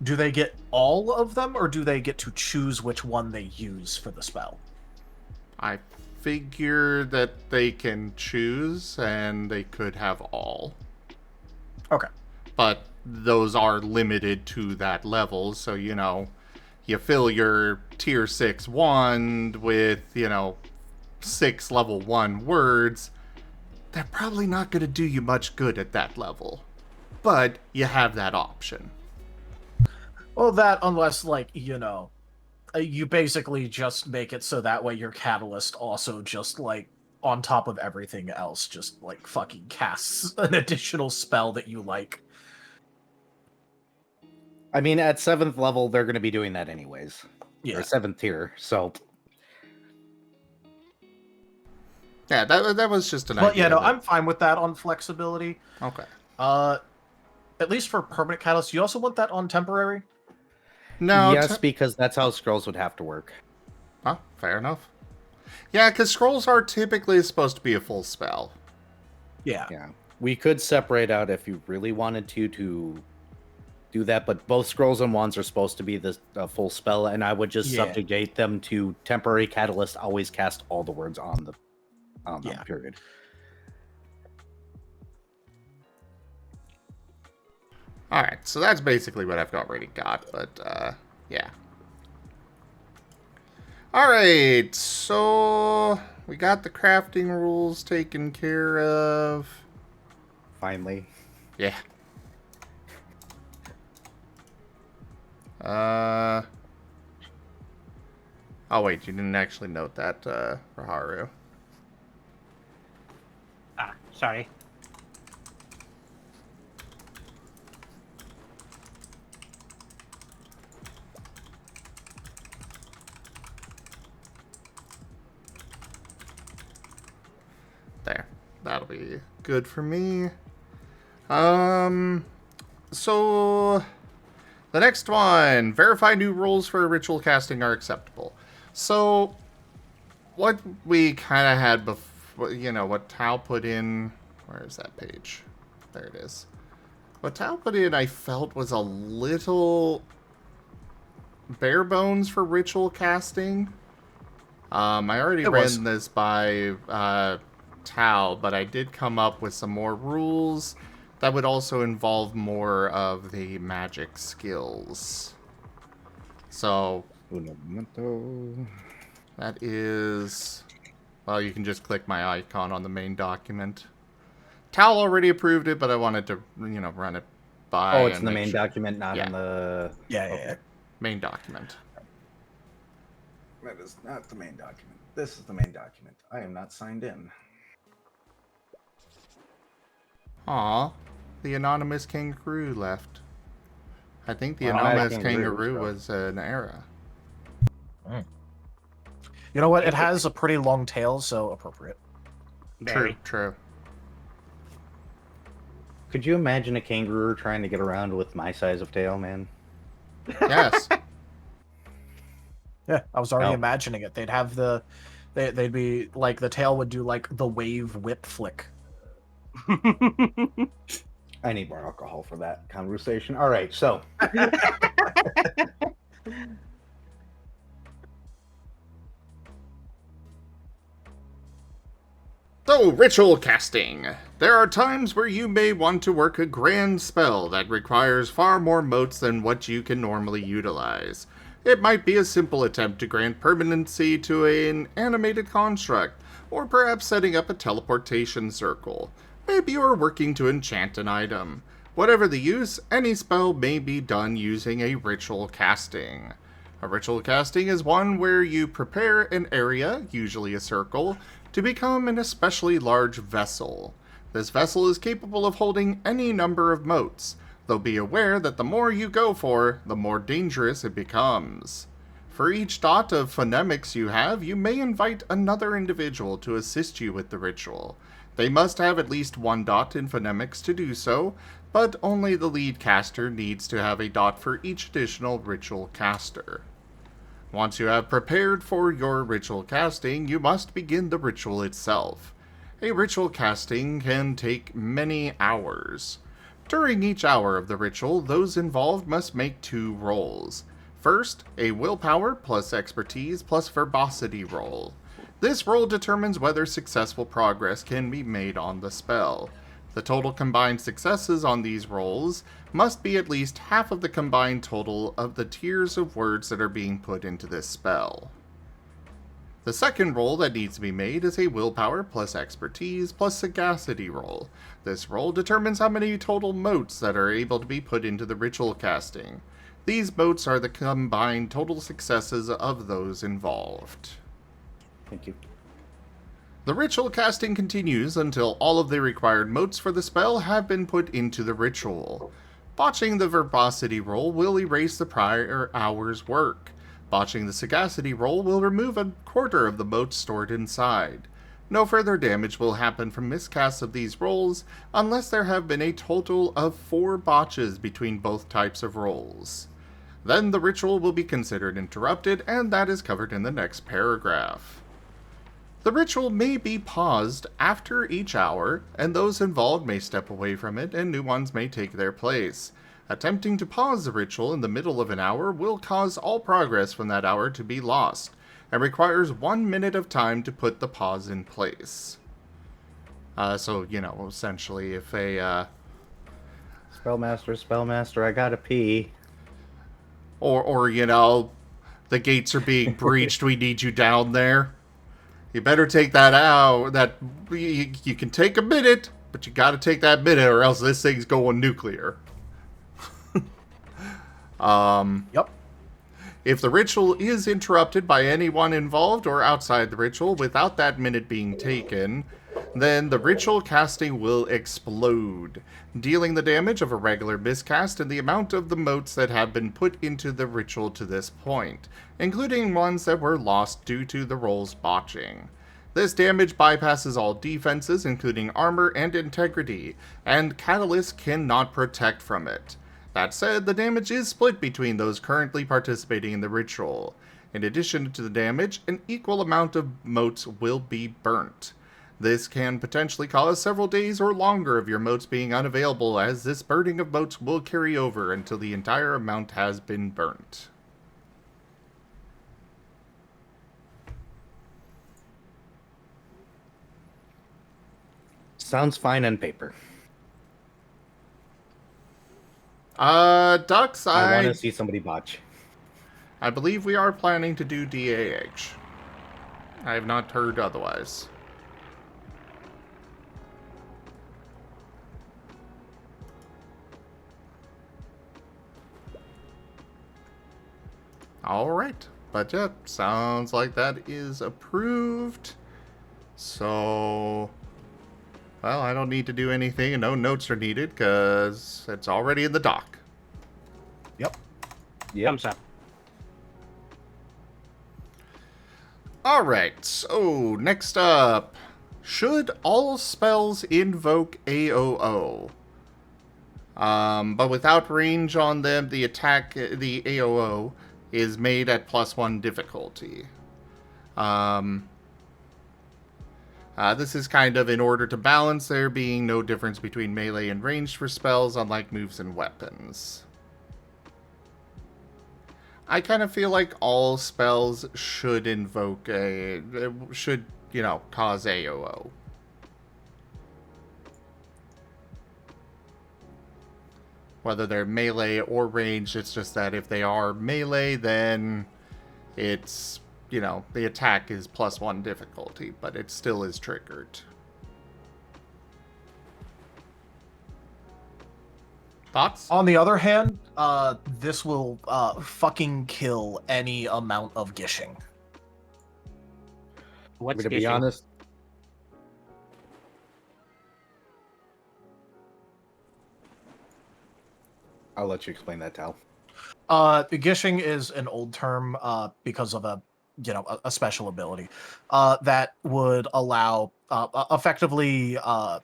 Do they get all of them, or do they get to choose which one they use for the spell? I figure that they can choose and they could have all. Okay. But those are limited to that level, so you fill your tier 6 wand with 6 level 1 words. They're probably not going to do you much good at that level, but you have that option. Well, that, unless, you basically just make it so that way your catalyst also just, on top of everything else, just, fucking casts an additional spell that you like. I mean, at 7th level, they're going to be doing that anyways. Yeah. Or 7th tier, so... Yeah, that was just an But, idea. I'm fine with that on flexibility. Okay. At least for permanent catalyst, you also want that on temporary? No. Yes, because that's how scrolls would have to work. Oh, fair enough. Yeah, because scrolls are typically supposed to be a full spell. Yeah. Yeah. We could separate out if you really wanted to do that, but both scrolls and wands are supposed to be the full spell, and I would just subjugate them to temporary catalyst, always cast all the words on them, period. Alright, so that's basically what I've already got, but, yeah. Alright, so we got the crafting rules taken care of. Finally. Yeah. Oh wait, you didn't actually note that, Raharu. Ah, sorry. There. That'll be good for me. So the next one, verify new rules for ritual casting are acceptable. So what we kind of had before, what Tao put in, where is that page? There it is. What Tao put in, I felt was a little bare bones for ritual casting. I already ran this by Tao, but I did come up with some more rules that would also involve more of the magic skills. So that is, well, you can just click my icon on the main document. Tal already approved it, but I wanted to, run it by. Oh, it's in the main document, not in the... Yeah. Main document. That is not the main document. This is the main document. I am not signed in. Aw, the anonymous kangaroo left. I think the anonymous kangaroo was an era. You know what? It has a pretty long tail, so appropriate. Very. True. Could you imagine a kangaroo trying to get around with my size of tail, man? Yes. Yeah, I was already imagining it. They'd have they'd be like, the tail would do like the wave whip flick. I need more alcohol for that conversation. All right, so So, ritual casting. There are times where you may want to work a grand spell that requires far more motes than what you can normally utilize. It might be a simple attempt to grant permanency to an animated construct, or perhaps setting up a teleportation circle. Maybe you're working to enchant an item. Whatever the use, any spell may be done using a ritual casting. A ritual casting is one where you prepare an area, usually a circle, to become an especially large vessel. This vessel is capable of holding any number of motes, though be aware that the more you go for, the more dangerous it becomes. For each dot of phonemics you have, you may invite another individual to assist you with the ritual. They must have at least one dot in phonemics to do so, but only the lead caster needs to have a dot for each additional ritual caster. Once you have prepared for your ritual casting, you must begin the ritual itself. A ritual casting can take many hours. During each hour of the ritual, those involved must make 2 rolls. First, a willpower plus expertise plus verbosity roll. This roll determines whether successful progress can be made on the spell. The total combined successes on these rolls must be at least half of the combined total of the tiers of words that are being put into this spell. The second roll that needs to be made is a willpower plus expertise plus sagacity roll. This roll determines how many total motes that are able to be put into the ritual casting. These motes are the combined total successes of those involved. Thank you. The ritual casting continues until all of the required motes for the spell have been put into the ritual. Botching the verbosity roll will erase the prior hour's work. Botching the sagacity roll will remove a quarter of the motes stored inside. No further damage will happen from miscasts of these rolls unless there have been a total of 4 botches between both types of rolls. Then the ritual will be considered interrupted, and that is covered in the next paragraph. The ritual may be paused after each hour, and those involved may step away from it and new ones may take their place. Attempting to pause the ritual in the middle of an hour will cause all progress from that hour to be lost, and requires 1 minute of time to put the pause in place. Essentially, if a, Spellmaster, I gotta pee. or the gates are being breached, we need you down there. You better take that out. You can take a minute, but you gotta take that minute or else this thing's going nuclear. Yep. If the ritual is interrupted by anyone involved or outside the ritual without that minute being taken, then the ritual casting will explode, dealing the damage of a regular miscast and the amount of the motes that have been put into the ritual to this point, including ones that were lost due to the roll's botching. This damage bypasses all defenses, including armor and integrity, and Catalyst cannot protect from it. That said, the damage is split between those currently participating in the ritual. In addition to the damage, an equal amount of motes will be burnt. This can potentially cause several days or longer of your motes being unavailable, as this burning of motes will carry over until the entire amount has been burnt. Sounds fine on paper. Ducks, I want to see somebody botch. I believe we are planning to do DAH. I have not heard otherwise. Alright, but yeah, sounds like that is approved. So, well, I don't need to do anything and no notes are needed because it's already in the dock. Yep. Thumbs up. Alright, so next up. Should all spells invoke AOO? But without range on them, the AOO is made at +1 difficulty. This is kind of in order to balance there being no difference between melee and ranged for spells, unlike moves and weapons. I kind of feel like all spells should invoke cause AOO. whether they're melee or ranged. It's just that if they are melee, then it's, you know, the attack is +1 difficulty, but it still is triggered. Thoughts? On the other hand, this will fucking kill any amount of gishing. What's To be gishing? honest, I'll let you explain that, Tal. Gishing is an old term because of a special ability that would allow effectively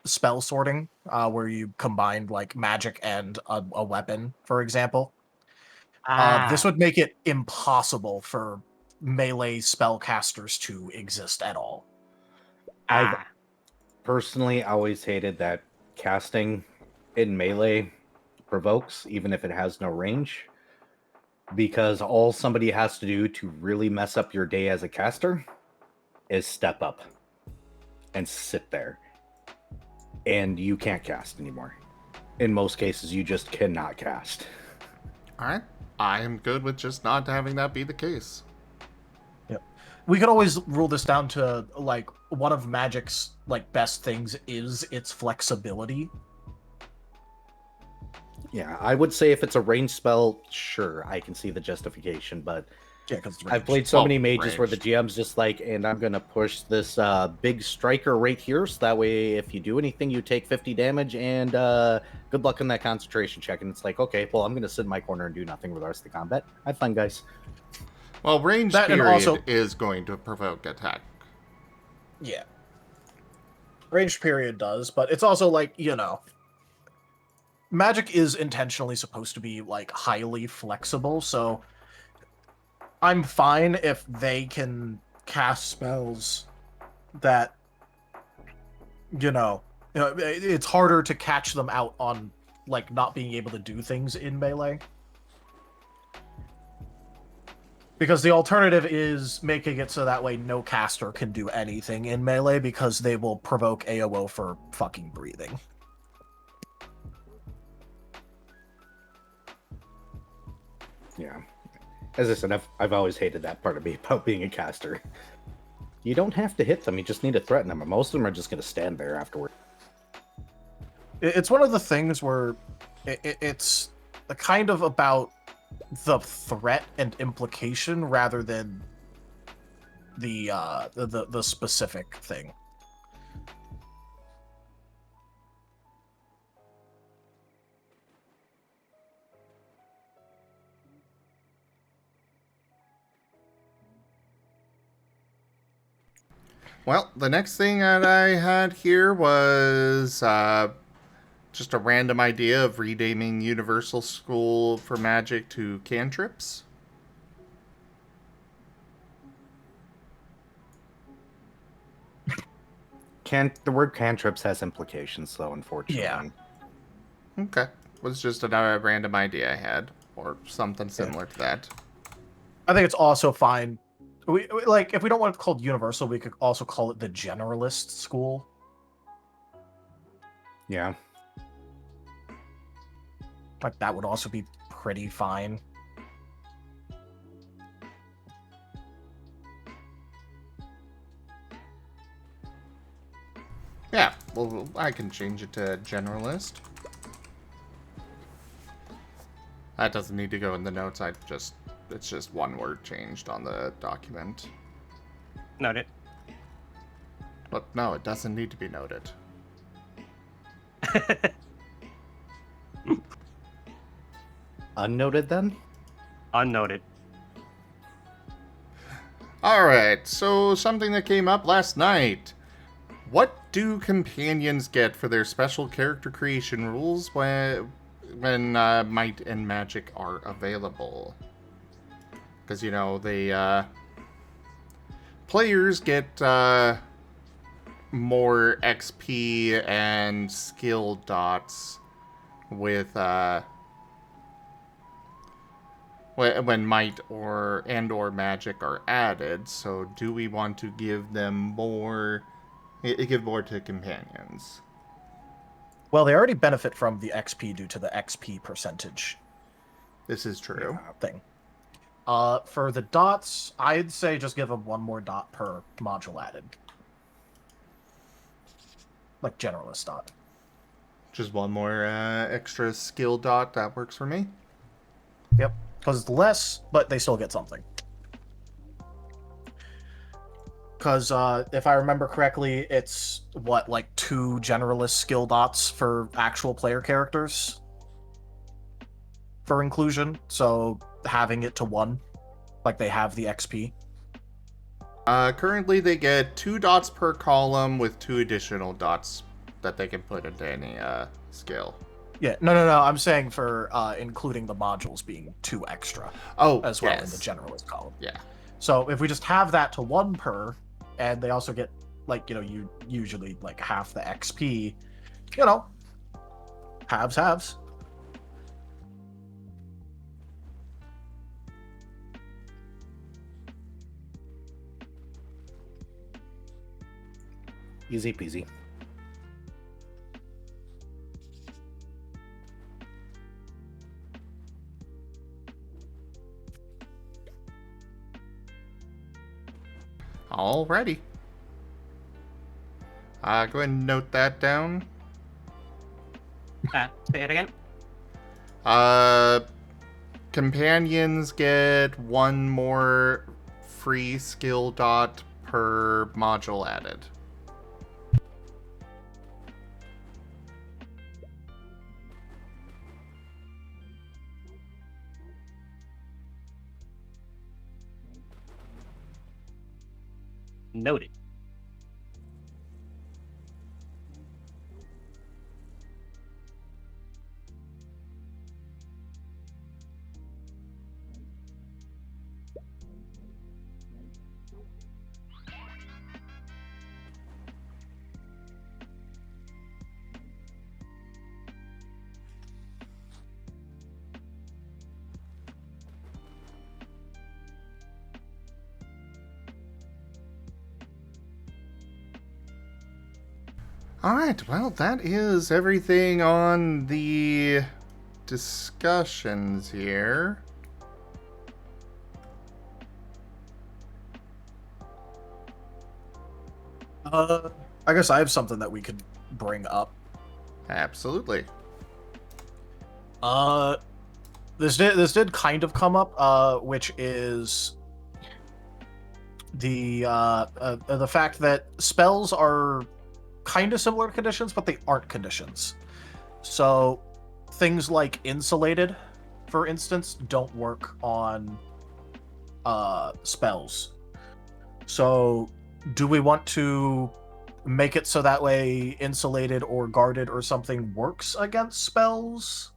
spell sorting, where you combine like magic and a weapon, for example. This would make it impossible for melee spellcasters to exist at all. I've personally always hated that casting in melee provokes, even if it has no range, because all somebody has to do to really mess up your day as a caster is step up and sit there. And you can't cast anymore. In most cases, you just cannot cast. Alright. I am good with just not having that be the case. We could always rule this down to like one of Magic's like best things is its flexibility. Yeah, I would say if it's a ranged spell, sure, I can see the justification, but Yeah, because I've played so Well, many mages where the ranged. GM's just like, and I'm going to push this big striker right here, so that way if you do anything, you take 50 damage, and good luck on that concentration check. And it's like, okay, well, I'm going to sit in my corner and do nothing for the rest of the combat. Have fun, guys. Well, ranged That and period also- is going to provoke attack. Yeah. Ranged period does, but it's also like, Magic is intentionally supposed to be like highly flexible, so I'm fine if they can cast spells that it's harder to catch them out on like not being able to do things in melee. Because the alternative is making it so that way no caster can do anything in melee because they will provoke AOO for fucking breathing. Yeah. As I said, I've always hated that part of me about being a caster. You don't have to hit them, you just need to threaten them, and most of them are just going to stand there afterward. It's one of the things where it's kind of about the threat and implication rather than the specific thing. Well, the next thing that I had here was just a random idea of renaming Universal School for Magic to Cantrips. The word cantrips has implications, though, unfortunately. Yeah. Okay. Was just another random idea I had, or something similar to that. I think it's also fine. Like, if we don't want it called Universal, we could also call it the Generalist School. Yeah. Like, that would also be pretty fine. Yeah, well, I can change it to Generalist. That doesn't need to go in the notes. It's just one word changed on the document. Noted. But no, it doesn't need to be noted. Unnoted, then? Unnoted. Alright, so something that came up last night. What do companions get for their special character creation rules when Might and Magic are available? Because, the players get more XP and skill dots with when Might or Magic are added. So do we want to give them more? Give more to companions? Well, they already benefit from the XP due to the XP percentage This is true. thing. For the dots, I'd say just give them 1 more dot per module added. Like generalist dot. Just 1 more extra skill dot. That works for me. Yep. Because it's less, but they still get something. Because if I remember correctly, it's, what, like 2 generalist skill dots for actual player characters? For inclusion. So having it to 1, like they have the XP. Currently, they get 2 dots per column with 2 additional dots that they can put into any skill. Yeah, no. I'm saying for including the modules being 2 extra. Oh, as well yes. in the generalist column. Yeah. So if we just have that to 1 per, and they also get, like, you usually like half the XP, halves. Easy peasy. Alrighty. Go ahead and note that down. Say it again. Companions get 1 more free skill dot per module added. Noted. Alright, well, that is everything on the discussions here. I guess I have something that we could bring up. Absolutely. This did kind of come up, which is the fact that spells are kind of similar to conditions, but they aren't conditions. So things like insulated, for instance, don't work on spells. So do we want to make it so that way insulated or guarded or something works against spells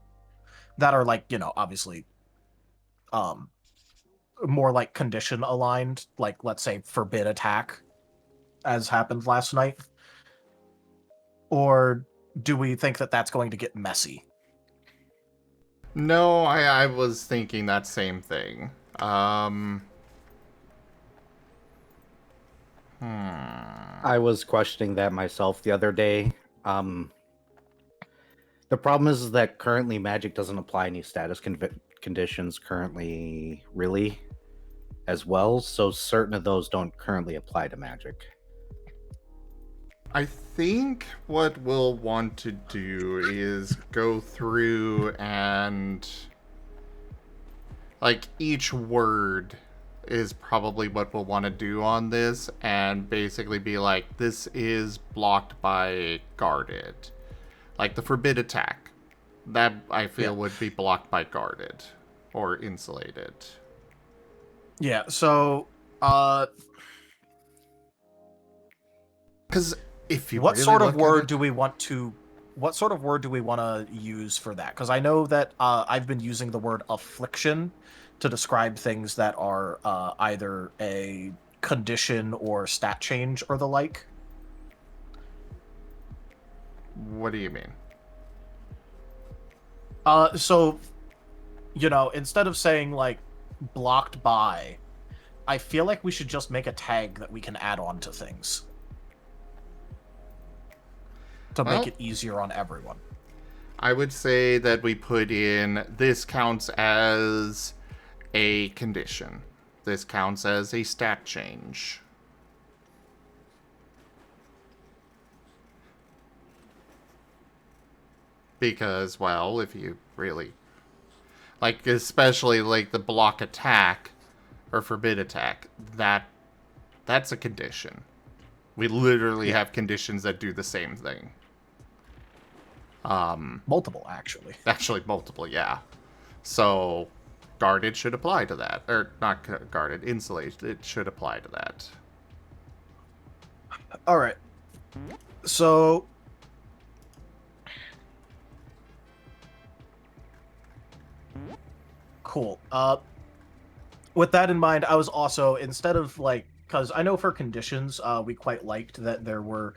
that are, like, obviously more like condition aligned, like, let's say, forbid attack, as happened last night? Or do we think that that's going to get messy? No, I was thinking that same thing. I was questioning that myself the other day. The problem is that currently magic doesn't apply any status conditions currently, really, as well. So certain of those don't currently apply to magic. I think what we'll want to do is go through and, like, each word is probably what we'll want to do on this, and basically be like, this is blocked by guarded. Like the forbid attack. That, I feel, would be blocked by guarded or insulated. Yeah, so because if you what really sort of look at word it- do we want to use for that? Because I know that I've been using the word affliction to describe things that are either a condition or stat change or the like. What do you mean? So, instead of saying, like, blocked by, I feel like we should just make a tag that we can add on to things. to Well, make it easier on everyone. I would say that we put in this counts as a condition. This counts as a stat change. Because, well, if you really... Like, especially, like, the block attack or forbid attack, that's a condition. We literally have conditions that do the same thing. Multiple, actually. Actually, multiple, yeah. So, guarded should apply to that. Or, not guarded, insulated, it should apply to that. Alright. So... Cool. With that in mind, I was also, instead of, like... Because I know for conditions, we quite liked that there were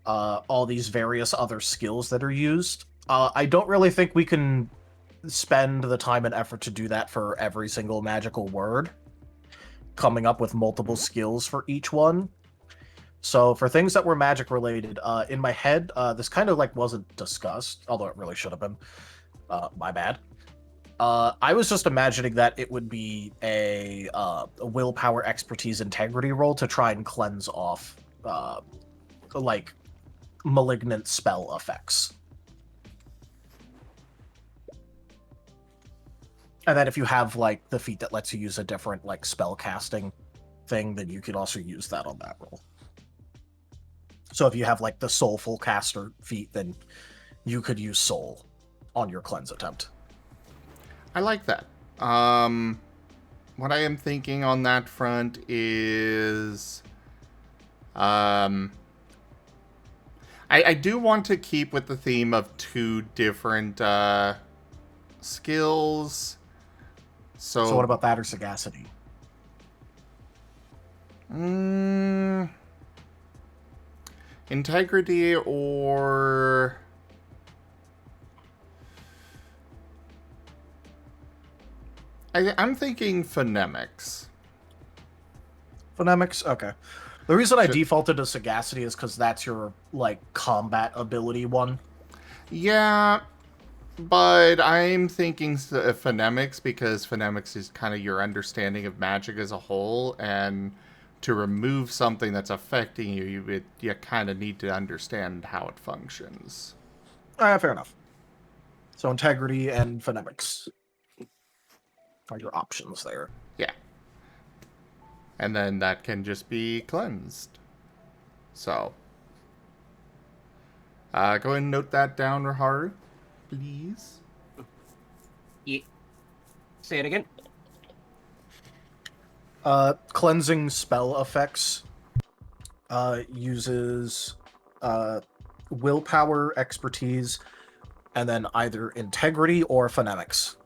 all these various other skills that are used. I don't really think we can spend the time and effort to do that for every single magical word, coming up with multiple skills for each one. So for things that were magic related, in my head, this kind of like wasn't discussed, although it really should have been. My bad. I was just imagining that it would be a willpower, expertise, integrity roll to try and cleanse off like malignant spell effects. And then if you have like the feat that lets you use a different like spell casting thing, then you could also use that on that roll. So if you have like the soulful caster feat, then you could use soul on your cleanse attempt. I like that. What I am thinking on that front is... I do want to keep with the theme of two different skills. So what about that or sagacity? Integrity or... I'm thinking phonemics. Phonemics? Okay. The reason I defaulted to sagacity is because that's your, like, combat ability one. Yeah, but I'm thinking phonemics because phonemics is kind of your understanding of magic as a whole, and to remove something that's affecting you, you kind of need to understand how it functions. Fair enough. So integrity and phonemics are your options there. Yeah. And then that can just be cleansed. So. Go ahead and note that down, Raharu, please. Yeah. Say it again. Cleansing spell effects uses willpower, expertise, and then either integrity or phonemics.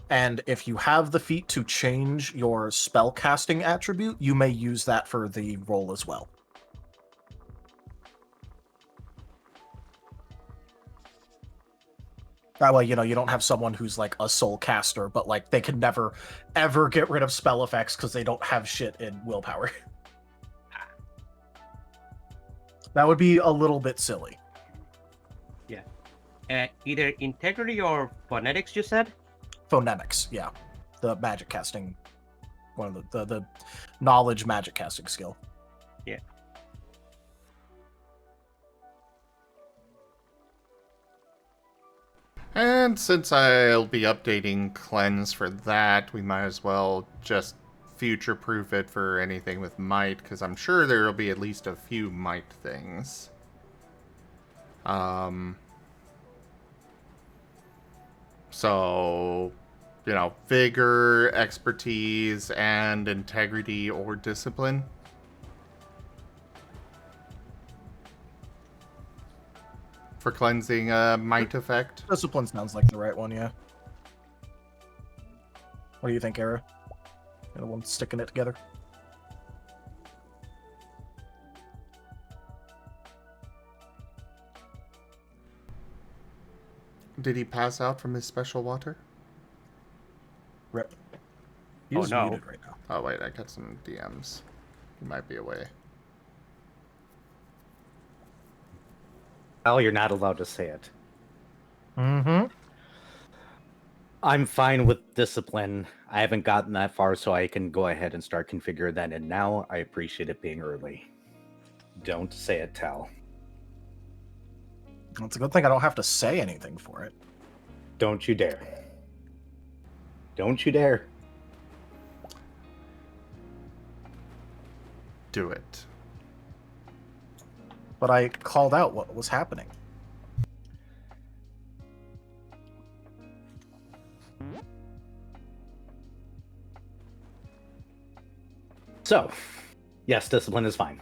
And if you have the feat to change your spell casting attribute, you may use that for the roll as well. That way, you know, you don't have someone who's like a soul caster, but like they can never, ever get rid of spell effects because they don't have shit in willpower. That would be a little bit silly. Yeah. Either integrity or phonetics, you said? Phonemics, yeah. The magic casting, one of the knowledge magic casting skill. Yeah. And since I'll be updating cleanse for that, we might as well just future-proof it for anything with might, because I'm sure there will be at least a few might things. So, you know, vigor, expertise, and integrity or discipline. For cleansing might effect. Discipline sounds like the right one, yeah. What do you think, Era? The one sticking it together? Did he pass out from his special water? Rip. He's no. muted right now. Oh wait, I got some DMs. He might be away. Al, you're not allowed to say it. Mm-hmm. I'm fine with discipline. I haven't gotten that far, so I can go ahead and start configuring that. And now I appreciate it being early. Don't say it, Tal. It's a good thing I don't have to say anything for it. Don't you dare. Don't you dare. Do it. But I called out what was happening. So, yes, discipline is fine.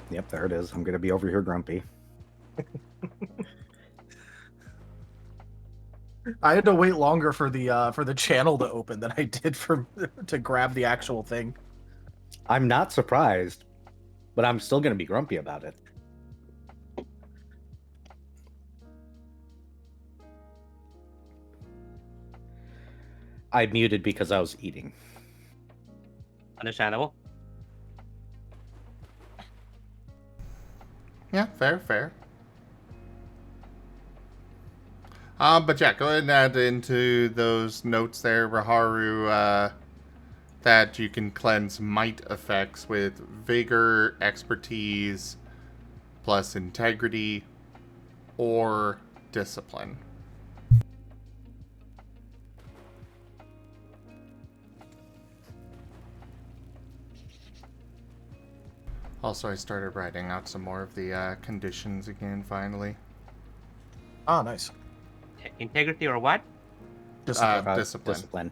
Yep, there it is. I'm going to be over here grumpy. I had to wait longer for the channel to open than I did to grab the actual thing. I'm not surprised, but I'm still going to be grumpy about it. I muted because I was eating. Understandable. Yeah, fair. But yeah, go ahead and add into those notes there, Raharu, that you can cleanse might effects with vigor, expertise, plus integrity, or discipline. Also, I started writing out some more of the conditions again, finally. Ah, nice. Integrity or what? Discipline. Discipline.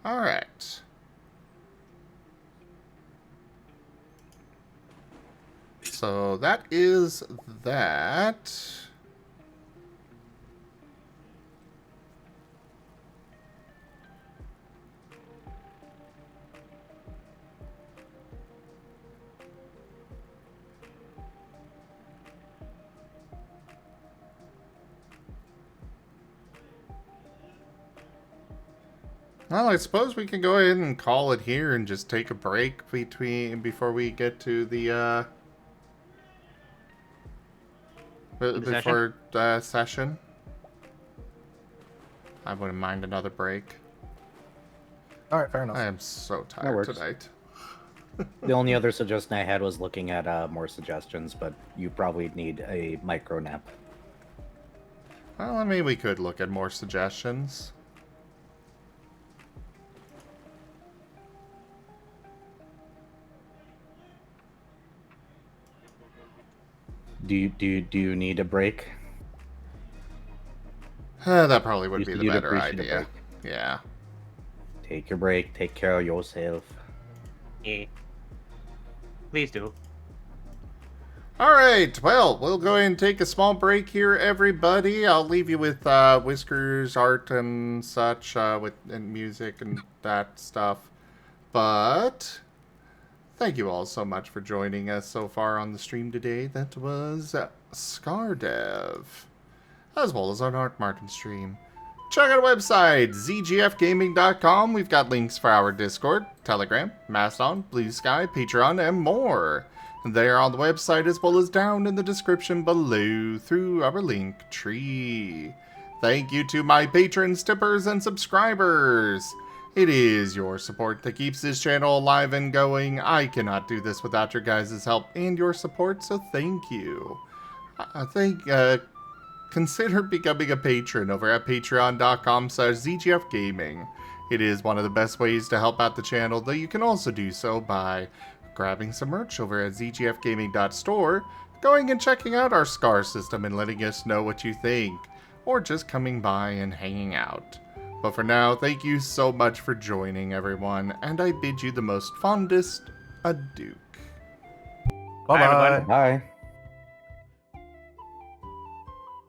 All right. So that is that. Well, I suppose we can go ahead and call it here and just take a break before we get to the before session. I wouldn't mind another break. All right, fair enough. I am so tired works. tonight. The only other suggestion I had was looking at more suggestions, but you probably need a micro nap. Well, I mean, we could look at more suggestions. Do you need a break? That probably would be the You'd better appreciate a idea. break. Yeah. Take your break. Take care of yourself. Yeah. Please do. All right. Well, we'll go ahead and take a small break here, everybody. I'll leave you with Whiskers, art, and such, and music and that stuff. But thank you all so much for joining us so far on the stream today. That was Scardev, as well as on Art Marten stream. Check out our website, zgfgaming.com. We've got links for our Discord, Telegram, Mastodon, Blue Sky, Patreon, and more. They are on the website as well as down in the description below through our link tree. Thank you to my patrons, tippers, and subscribers. It is your support that keeps this channel alive and going. I cannot do this without your guys' help and your support, so thank you. Consider becoming a patron over at patreon.com/zgfgaming. It is one of the best ways to help out the channel, though you can also do so by grabbing some merch over at zgfgaming.store, going and checking out our Scar system and letting us know what you think, or just coming by and hanging out. But for now, thank you so much for joining, everyone, and I bid you the most fondest adieu. Bye-bye. everyone. Bye.